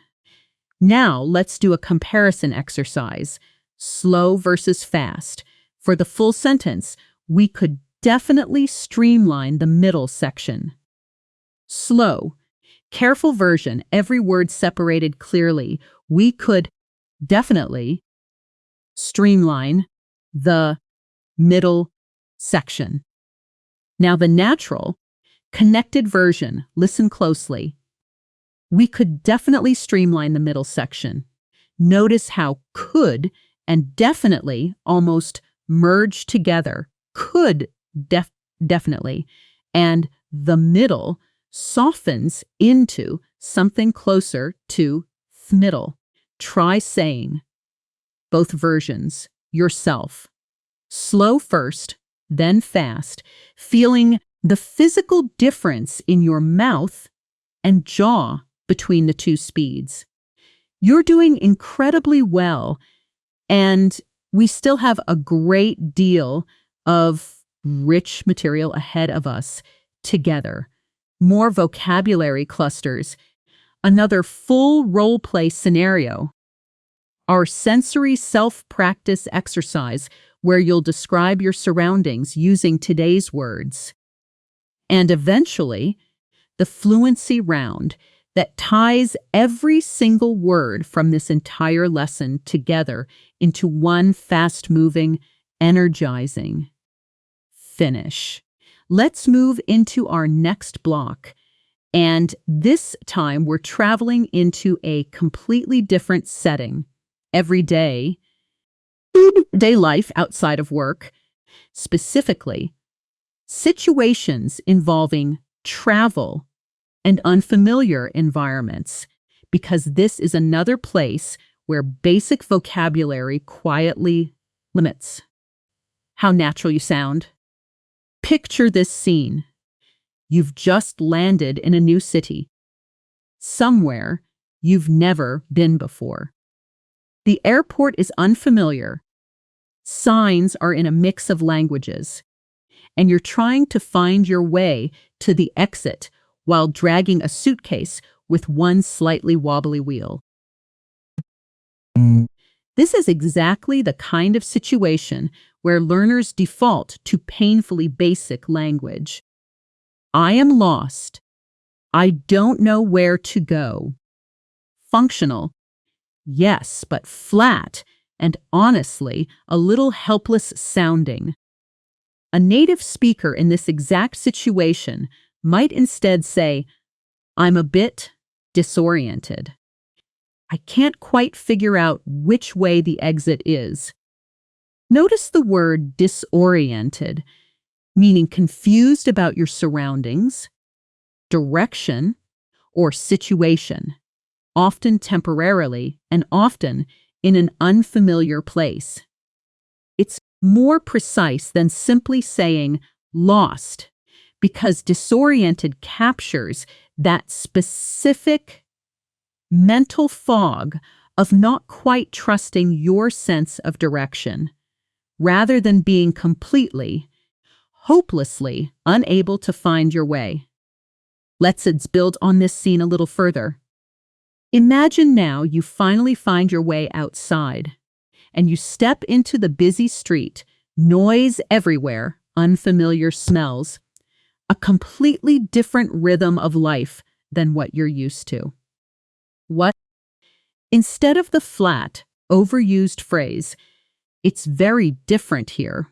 Now let's do a comparison exercise, slow versus fast. For the full sentence, we could definitely streamline the middle section. Slow, careful version, every word separated clearly. We could definitely streamline the middle section. Now the natural, connected version, listen closely. We could definitely streamline the middle section. Notice how could and definitely almost merge together. Could definitely. And the middle softens into something closer to middle. Try saying both versions yourself. Slow first, then fast, feeling the physical difference in your mouth and jaw between the two speeds. You're doing incredibly well, and we still have a great deal of rich material ahead of us together. More vocabulary clusters, another full role-play scenario, our sensory self-practice exercise where you'll describe your surroundings using today's words, and eventually the fluency round that ties every single word from this entire lesson together into one fast-moving, energizing finish. Let's move into our next block, and this time we're traveling into a completely different setting. Everyday life outside of work, specifically situations involving travel and unfamiliar environments, because this is another place where basic vocabulary quietly limits how natural you sound. Picture this scene. You've just landed in a new city, somewhere you've never been before. The airport is unfamiliar. Signs are in a mix of languages, and you're trying to find your way to the exit while dragging a suitcase with one slightly wobbly wheel. This is exactly the kind of situation where learners default to painfully basic language. I am lost. I don't know where to go. Functional. Yes, but flat and honestly a little helpless sounding. A native speaker in this exact situation might instead say, I'm a bit disoriented. I can't quite figure out which way the exit is. Notice the word disoriented, meaning confused about your surroundings, direction, or situation, often temporarily and often in an unfamiliar place. It's more precise than simply saying lost, because disoriented captures that specific mental fog of not quite trusting your sense of direction, rather than being completely, hopelessly unable to find your way. Let's build on this scene a little further. Imagine now you finally find your way outside, and you step into the busy street, noise everywhere, unfamiliar smells, a completely different rhythm of life than what you're used to. What? Instead of the flat, overused phrase, it's very different here.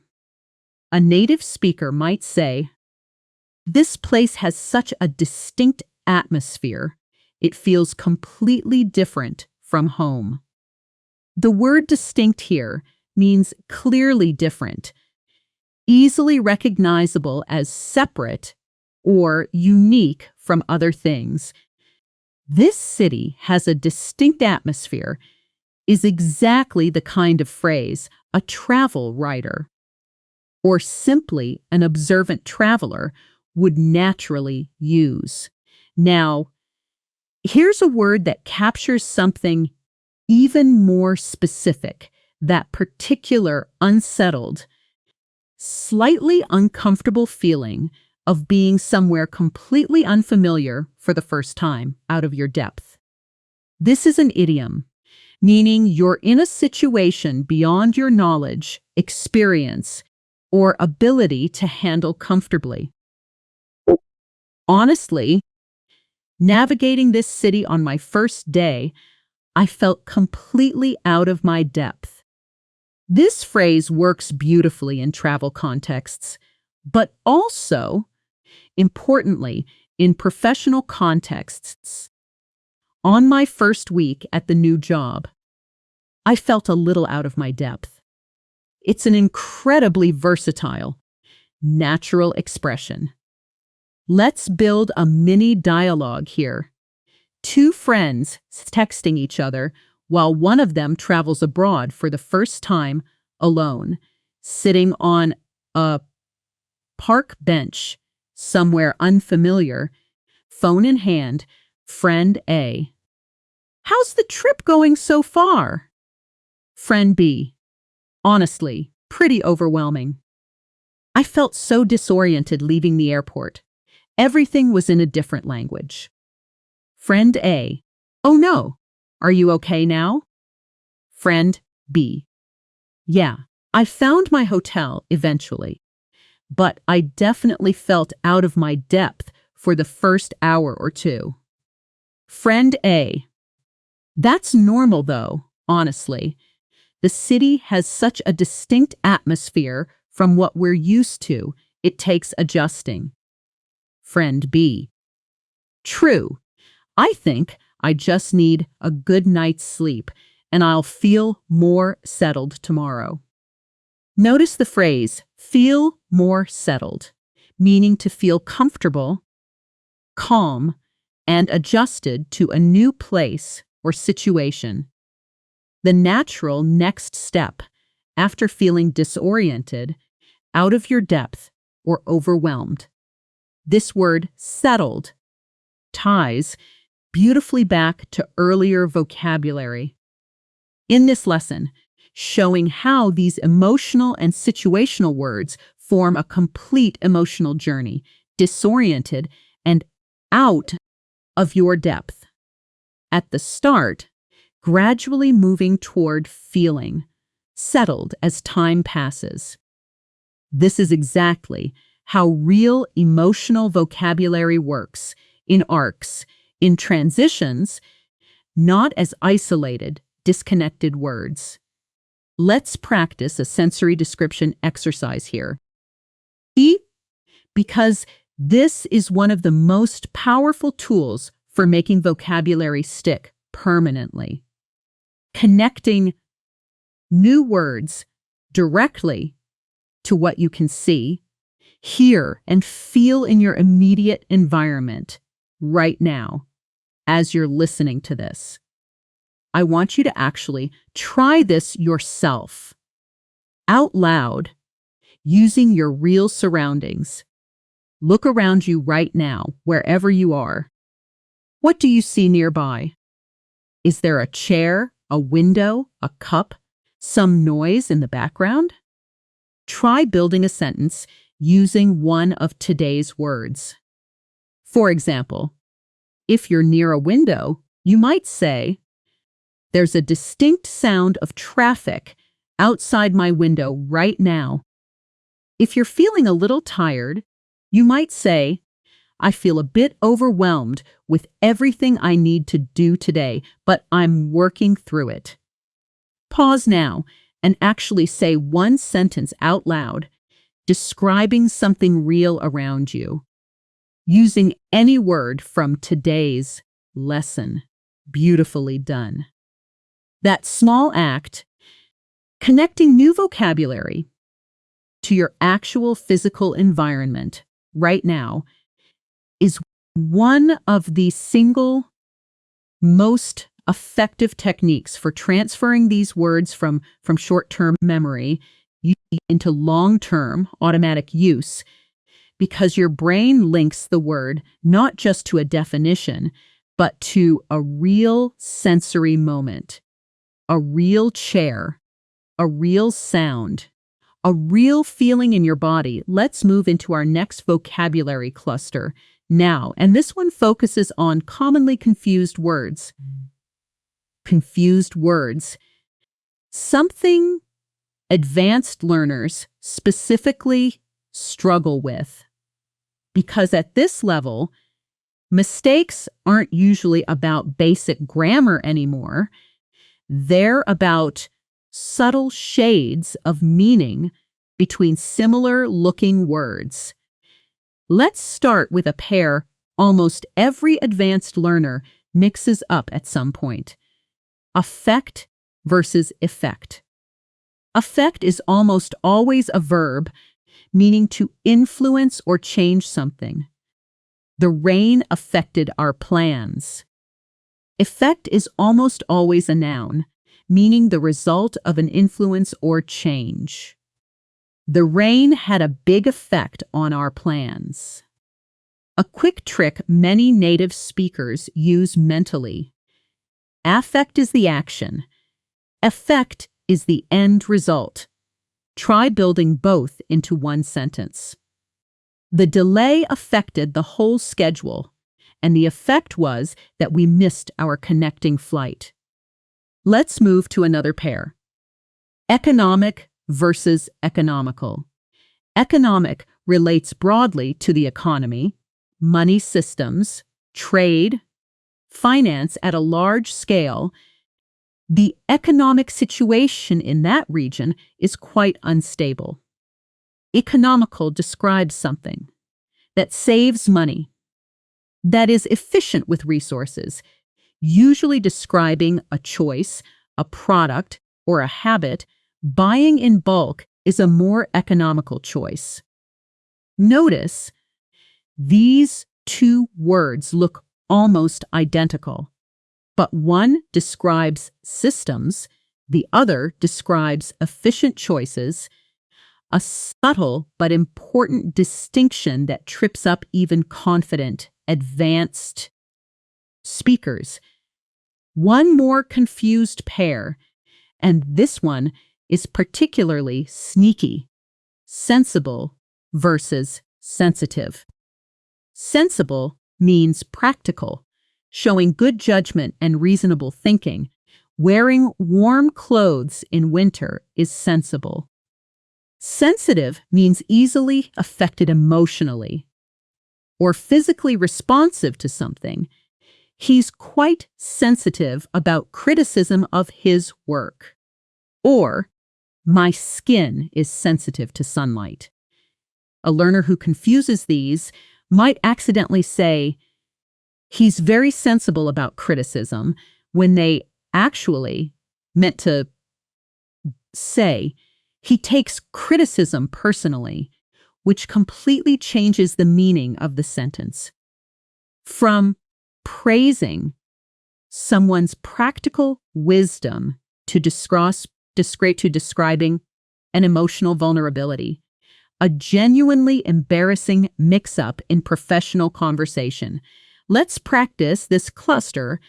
A native speaker might say, this place has such a distinct atmosphere. It feels completely different from home. The word distinct here means clearly different, easily recognizable as separate or unique from other things. This city has a distinct atmosphere is exactly the kind of phrase a travel writer or simply an observant traveler would naturally use. Now, here's a word that captures something even more specific, that particular unsettled, slightly uncomfortable feeling of being somewhere completely unfamiliar for the first time, out of your depth. This is an idiom, meaning you're in a situation beyond your knowledge, experience, or ability to handle comfortably. Honestly, navigating this city on my first day, I felt completely out of my depth. This phrase works beautifully in travel contexts, but also, importantly, in professional contexts. On my first week at the new job, I felt a little out of my depth. It's an incredibly versatile, natural expression. Let's build a mini dialogue here. Two friends texting each other while one of them travels abroad for the first time alone, sitting on a park bench somewhere unfamiliar, phone in hand. Friend A: "How's the trip going so far?" Friend B: "Honestly, pretty overwhelming. I felt so disoriented leaving the airport. Everything was in a different language." Friend A: "Oh no, are you okay now?" Friend B: "Yeah, I found my hotel eventually, but I definitely felt out of my depth for the first hour or two." Friend A: "That's normal though, honestly. The city has such a distinct atmosphere from what we're used to, it takes adjusting." Friend B: "True. I think I just need a good night's sleep and I'll feel more settled tomorrow." Notice the phrase, feel more settled, meaning to feel comfortable, calm, and adjusted to a new place or situation. The natural next step after feeling disoriented, out of your depth, or overwhelmed. This word, settled, ties beautifully back to earlier vocabulary. In this lesson, showing how these emotional and situational words form a complete emotional journey, disoriented and out of your depth. At the start, gradually moving toward feeling settled as time passes. This is exactly how real emotional vocabulary works, in arcs, in transitions, not as isolated, disconnected words. Let's practice a sensory description exercise here. Because this is one of the most powerful tools for making vocabulary stick permanently. Connecting new words directly to what you can see, hear, and feel in your immediate environment right now as you're listening to this. I want you to actually try this yourself, out loud, using your real surroundings. Look around you right now, wherever you are. What do you see nearby? Is there a chair, a window, a cup, some noise in the background? Try building a sentence using one of today's words. For example, if you're near a window, you might say, "There's a distinct sound of traffic outside my window right now." If you're feeling a little tired, you might say, "I feel a bit overwhelmed with everything I need to do today, but I'm working through it." Pause now and actually say one sentence out loud, describing something real around you, using any word from today's lesson. Beautifully done. That small act, connecting new vocabulary to your actual physical environment right now, is one of the single most effective techniques for transferring these words from short-term memory into long-term automatic use, because your brain links the word not just to a definition, but to a real sensory moment, a real chair, a real sound, a real feeling in your body. Let's move into our next vocabulary cluster now, and this one focuses on commonly confused words. Confused words. Something advanced learners specifically struggle with. Because at this level, mistakes aren't usually about basic grammar anymore. They're about subtle shades of meaning between similar-looking words. Let's start with a pair almost every advanced learner mixes up at some point. Affect versus effect. Affect is almost always a verb, meaning to influence or change something. The rain affected our plans. Effect is almost always a noun, meaning the result of an influence or change. The rain had a big effect on our plans. A quick trick many native speakers use mentally. Affect is the action. Effect is the end result. Try building both into one sentence. The delay affected the whole schedule, and the effect was that we missed our connecting flight. Let's move to another pair. Economic versus economical. Economic relates broadly to the economy, money systems, trade, finance at a large scale. The economic situation in that region is quite unstable. Economical describes something that saves money, that is efficient with resources, usually describing a choice, a product, or a habit. Buying in bulk is a more economical choice. Notice, these two words look almost identical, but one describes systems, the other describes efficient choices, a subtle but important distinction that trips up even confident, advanced speakers. One more confused pair, and this one is particularly sneaky. Sensible versus sensitive. Sensible means practical, showing good judgment and reasonable thinking. Wearing warm clothes in winter is sensible. Sensitive means easily affected emotionally or physically responsive to something. He's quite sensitive about criticism of his work. Or, my skin is sensitive to sunlight. A learner who confuses these might accidentally say, he's very sensible about criticism, when they actually meant to say, he takes criticism personally, which completely changes the meaning of the sentence. From praising someone's practical wisdom to describing an emotional vulnerability, a genuinely embarrassing mix-up in professional conversation. Let's practice this cluster.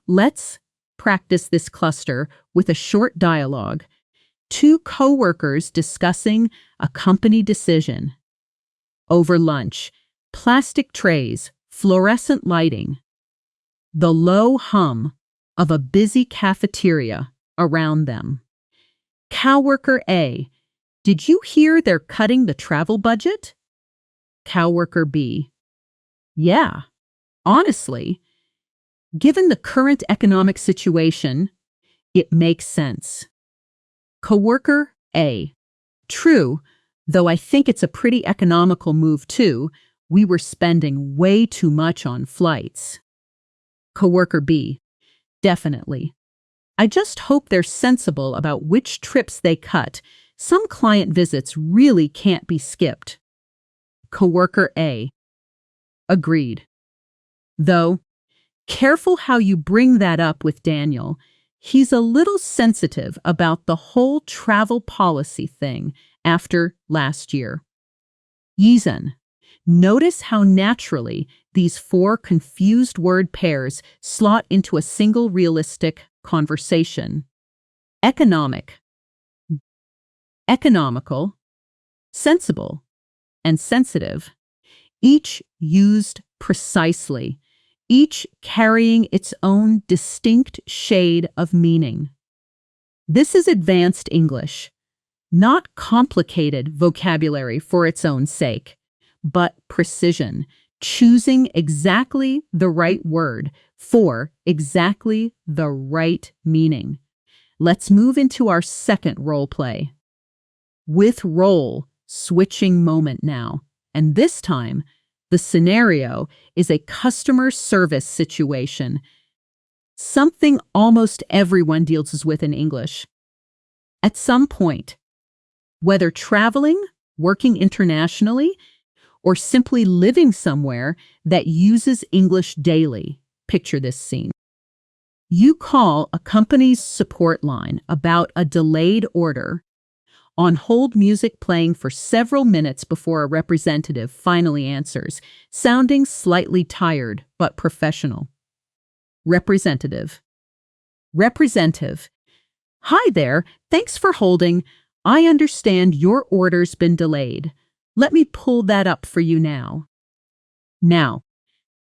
Let's practice this cluster with a short dialogue. Two coworkers discussing a company decision. Over lunch, plastic trays, fluorescent lighting, the low hum of a busy cafeteria around them. Coworker A, did you hear they're cutting the travel budget? Coworker B, yeah, honestly, given the current economic situation, it makes sense. Coworker A, true, though I think it's a pretty economical move too. We were spending way too much on flights. Coworker B, definitely. I just hope they're sensible about which trips they cut. Some client visits really can't be skipped. Coworker A, agreed. Though, careful how you bring that up with Daniel. He's a little sensitive about the whole travel policy thing after last year. Yizhen. Notice how naturally these four confused word pairs slot into a single realistic conversation. Economic, economical, sensible, and sensitive, each used precisely, each carrying its own distinct shade of meaning. This is advanced English, not complicated vocabulary for its own sake, but precision, choosing exactly the right word for exactly the right meaning. Let's move into our second role play. With role, switching moment now. And this time, the scenario is a customer service situation, something almost everyone deals with in English. At some point, whether traveling, working internationally, or simply living somewhere that uses English daily, picture this scene. You call a company's support line about a delayed order, on hold music playing for several minutes before a representative finally answers, sounding slightly tired but professional. Representative. Representative. Hi there, thanks for holding. I understand your order's been delayed. Let me pull that up for you now. Now,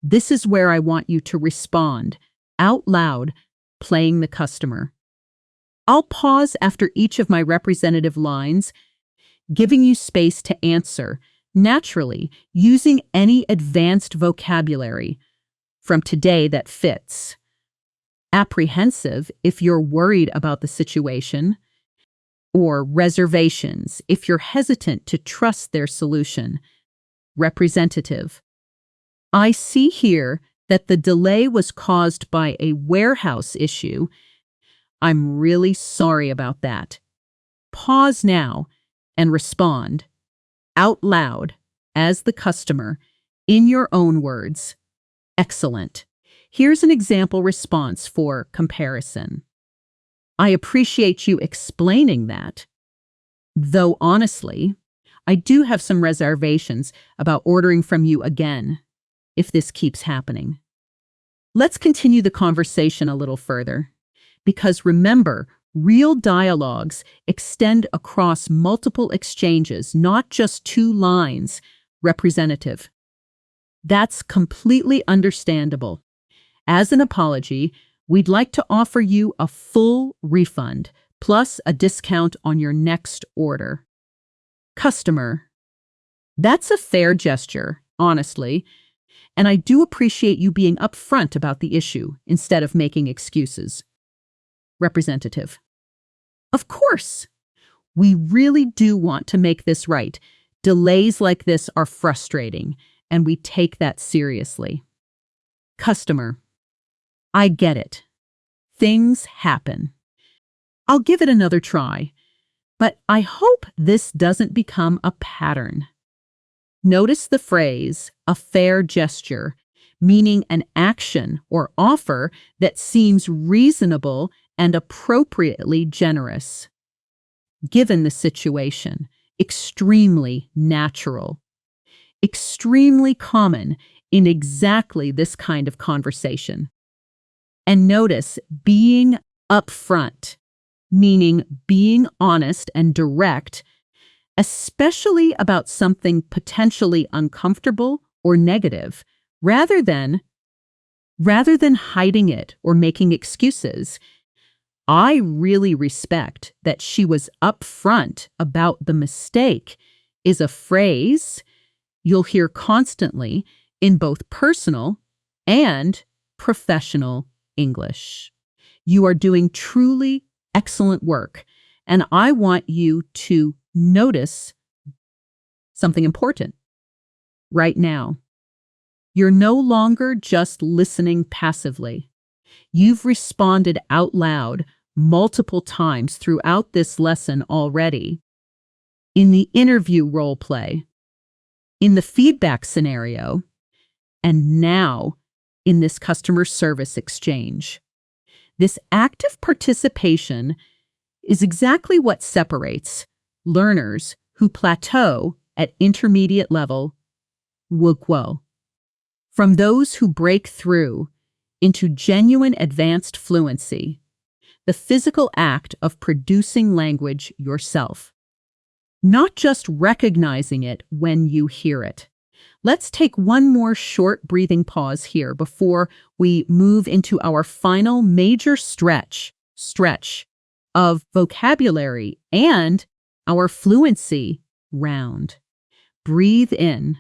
this is where I want you to respond, out loud, playing the customer. I'll pause after each of my representative lines, giving you space to answer, naturally, using any advanced vocabulary from today that fits. Apprehensive if you're worried about the situation, or reservations if you're hesitant to trust their solution. Representative. I see here that the delay was caused by a warehouse issue. I'm really sorry about that. Pause now and respond, out loud, as the customer, in your own words. Excellent. Here's an example response for comparison. I appreciate you explaining that, though honestly, I do have some reservations about ordering from you again, if this keeps happening. Let's continue the conversation a little further. Because remember, real dialogues extend across multiple exchanges, not just two lines. Representative. That's completely understandable. As an apology, we'd like to offer you a full refund, plus a discount on your next order. Customer. That's a fair gesture, honestly, and I do appreciate you being upfront about the issue instead of making excuses. Representative. Of course. We really do want to make this right. Delays like this are frustrating, and we take that seriously. Customer. I get it. Things happen. I'll give it another try, but I hope this doesn't become a pattern. Notice the phrase, a fair gesture, meaning an action or offer that seems reasonable and appropriately generous. Given the situation, extremely natural, extremely common in exactly this kind of conversation. And notice being upfront, meaning being honest and direct, especially about something potentially uncomfortable or negative, rather than hiding it or making excuses. I really respect that she was upfront about the mistake is a phrase you'll hear constantly in both personal and professional English. You are doing truly excellent work, and I want you to notice something important right now. You're no longer just listening passively. You've responded out loud multiple times throughout this lesson already. In the interview role play, in the feedback scenario, and now in this customer service exchange. This active participation is exactly what separates learners who plateau at intermediate level, woquo. From those who break through into genuine advanced fluency, the physical act of producing language yourself, not just recognizing it when you hear it. Let's take one more short breathing pause here before we move into our final major stretch of vocabulary and our fluency round. Breathe in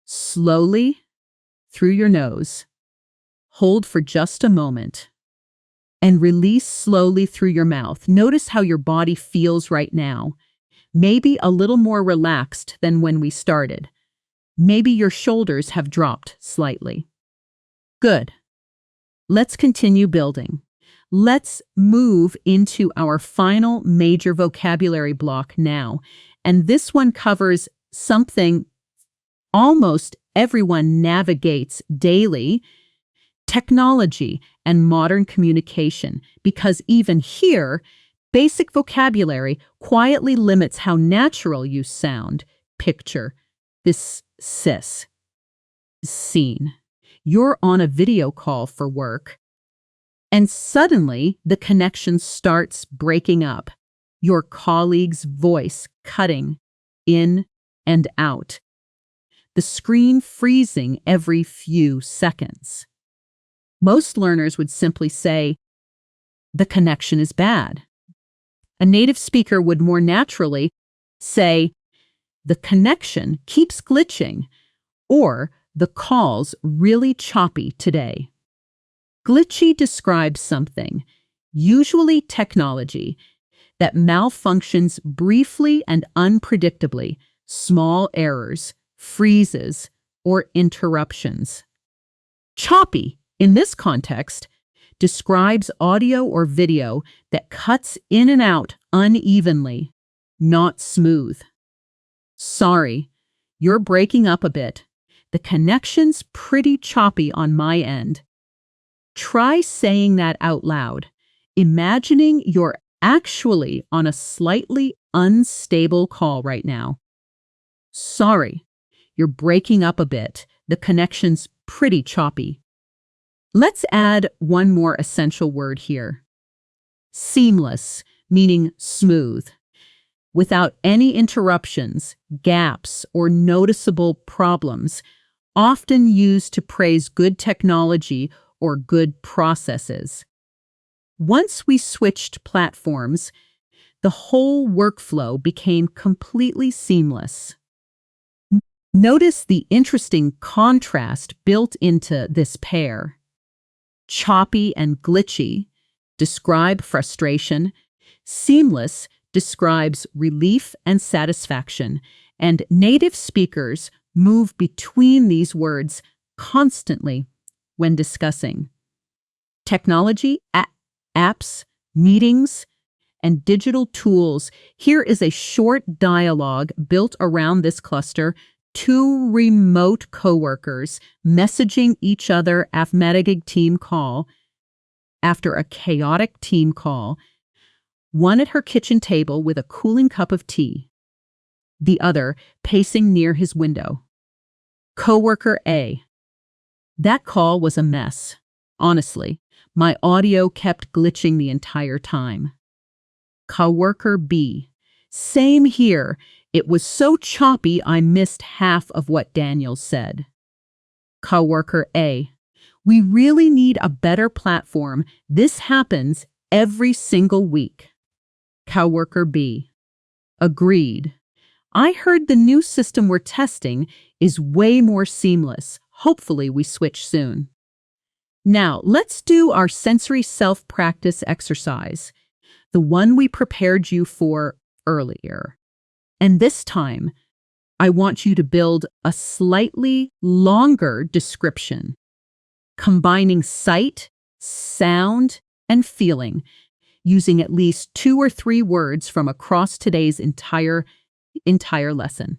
slowly through your nose. Hold for just a moment and release slowly through your mouth. Notice how your body feels right now. Maybe a little more relaxed than when we started. Maybe your shoulders have dropped slightly. Good. Let's continue building. Let's move into our final major vocabulary block now. And this one covers something almost everyone navigates daily: technology and modern communication. Because even here, basic vocabulary quietly limits how natural you sound. Picture this scene. You're on a video call for work, and suddenly the connection starts breaking up, your colleague's voice cutting in and out, the screen freezing every few seconds. Most learners would simply say, "The connection is bad." A native speaker would more naturally say, "The connection keeps glitching," or "The call's really choppy today." Glitchy describes something, usually technology, that malfunctions briefly and unpredictably, small errors, freezes, or interruptions. Choppy, in this context, describes audio or video that cuts in and out unevenly, not smooth. "Sorry, you're breaking up a bit. The connection's pretty choppy on my end." Try saying that out loud, imagining you're actually on a slightly unstable call right now. "Sorry, you're breaking up a bit. The connection's pretty choppy." Let's add one more essential word here. Seamless, meaning smooth, without any interruptions, gaps, or noticeable problems, often used to praise good technology or good processes. Once we switched platforms, the whole workflow became completely seamless. Notice the interesting contrast built into this pair. Choppy and glitchy describe frustration. Seamless describes relief and satisfaction, and native speakers move between these words constantly when discussing. Technology, apps, meetings, and digital tools. Here is a short dialogue built around this cluster. Two remote coworkers messaging each other after a team call. After a chaotic team call, one at her kitchen table with a cooling cup of tea, the other pacing near his window. Coworker A: "That call was a mess. Honestly, my audio kept glitching the entire time." Coworker B: "Same here. It was so choppy I missed half of what Daniel said." Coworker A: "We really need a better platform. This happens every single week." Coworker B: "Agreed. I heard the new system we're testing is way more seamless. Hopefully we switch soon." Now, let's do our sensory self-practice exercise, the one we prepared you for earlier. And this time, I want you to build a slightly longer description, combining sight, sound, and feeling, using at least 2 or 3 words from across today's entire lesson.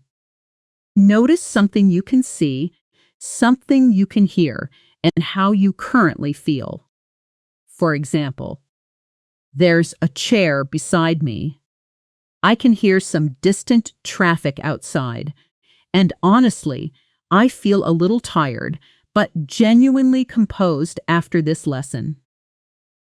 Notice something you can see, something you can hear, and how you currently feel. For example, "There's a chair beside me." I can hear some distant traffic outside. And honestly, I feel a little tired, but genuinely composed after this lesson.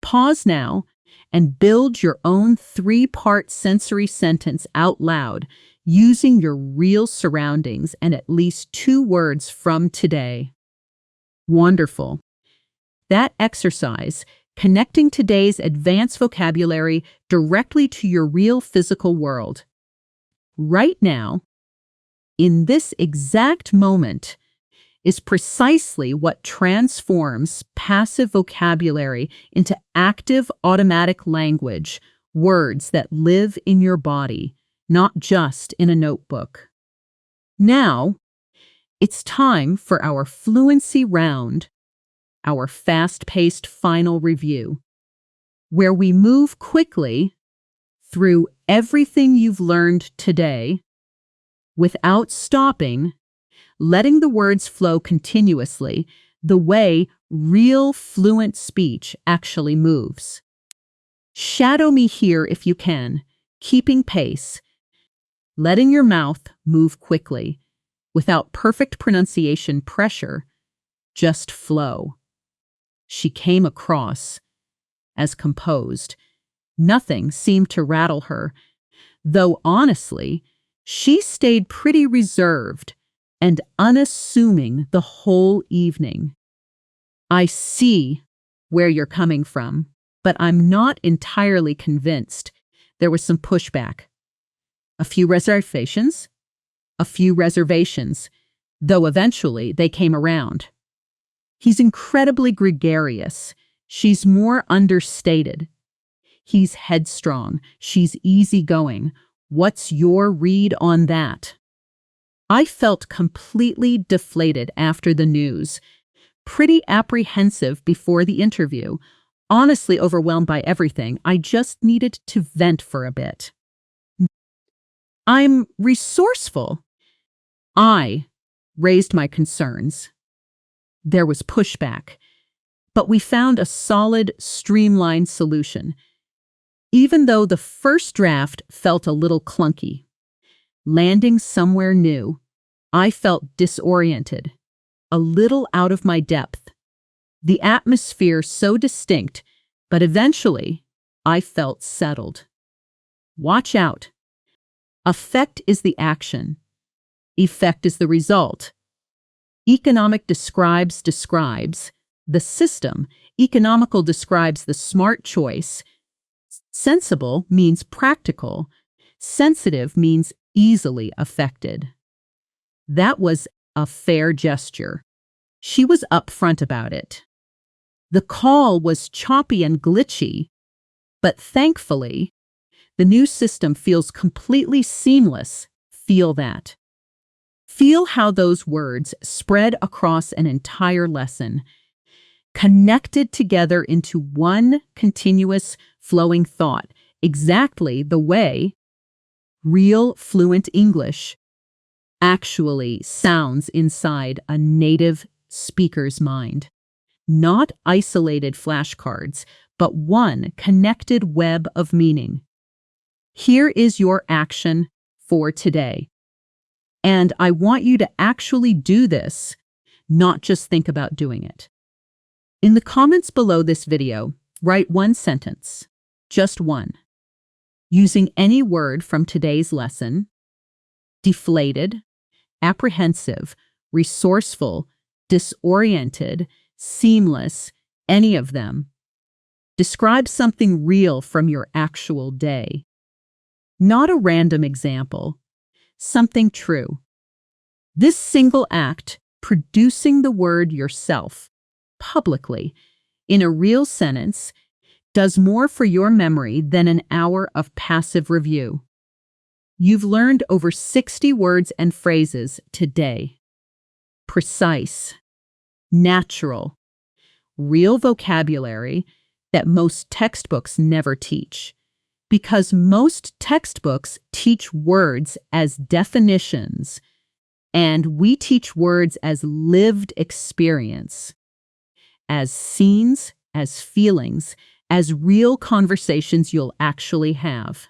Pause now and build your own three-part sensory sentence out loud using your real surroundings and at least 2 words from today. Wonderful. That exercise, connecting today's advanced vocabulary directly to your real physical world. Right now, in this exact moment, is precisely what transforms passive vocabulary into active automatic language, words that live in your body, not just in a notebook. Now, it's time for our fluency round, our fast-paced final review, where we move quickly through everything you've learned today without stopping, letting the words flow continuously the way real fluent speech actually moves. Shadow me here if you can, keeping pace, letting your mouth move quickly, without perfect pronunciation pressure, just flow. She came across as composed. Nothing seemed to rattle her, though honestly, she stayed pretty reserved and unassuming the whole evening. I see where you're coming from, but I'm not entirely convinced. There was some pushback. A few reservations, though eventually they came around. He's incredibly gregarious. She's more understated. He's headstrong. She's easygoing. What's your read on that? I felt completely deflated after the news, pretty apprehensive before the interview, honestly overwhelmed by everything. I just needed to vent for a bit. I'm resourceful. I raised my concerns. There was pushback, but we found a solid, streamlined solution, even though the first draft felt a little clunky. Landing somewhere new, I felt disoriented, a little out of my depth. The atmosphere so distinct, but eventually I felt settled. Watch out. Affect is the action. Effect is the result. Economic describes. The system. Economical describes the smart choice. Sensible means practical. Sensitive means easily affected. That was a fair gesture. She was upfront about it. The call was choppy and glitchy, but thankfully, the new system feels completely seamless. Feel that. Feel how those words spread across an entire lesson, connected together into one continuous flowing thought, exactly the way real fluent English actually sounds inside a native speaker's mind. Not isolated flashcards, but one connected web of meaning. Here is your action for today. And I want you to actually do this, not just think about doing it. In the comments below this video, write one sentence, just one, using any word from today's lesson: deflated, apprehensive, resourceful, disoriented, seamless, any of them. Describe something real from your actual day. Not a random example, something true. This single act, producing the word yourself, publicly, in a real sentence, does more for your memory than an hour of passive review. You've learned over 60 words and phrases today. Precise, natural, real vocabulary that most textbooks never teach, because most textbooks teach words as definitions, and we teach words as lived experience, as scenes, as feelings, as real conversations you'll actually have.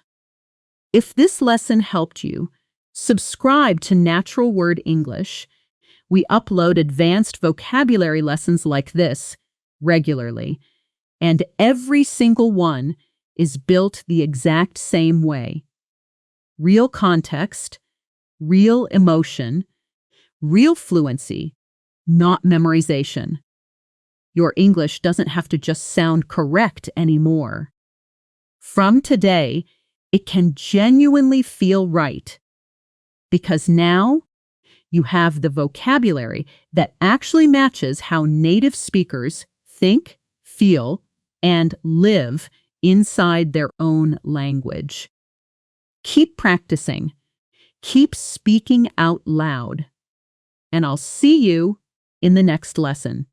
If this lesson helped you, subscribe to Natural Word English. We upload advanced vocabulary lessons like this regularly, and every single one is built the exact same way. Real context, real emotion, real fluency, not memorization. Your English doesn't have to just sound correct anymore. From today, it can genuinely feel right, because now you have the vocabulary that actually matches how native speakers think, feel, and live inside their own language. Keep practicing. Keep speaking out loud. And I'll see you in the next lesson.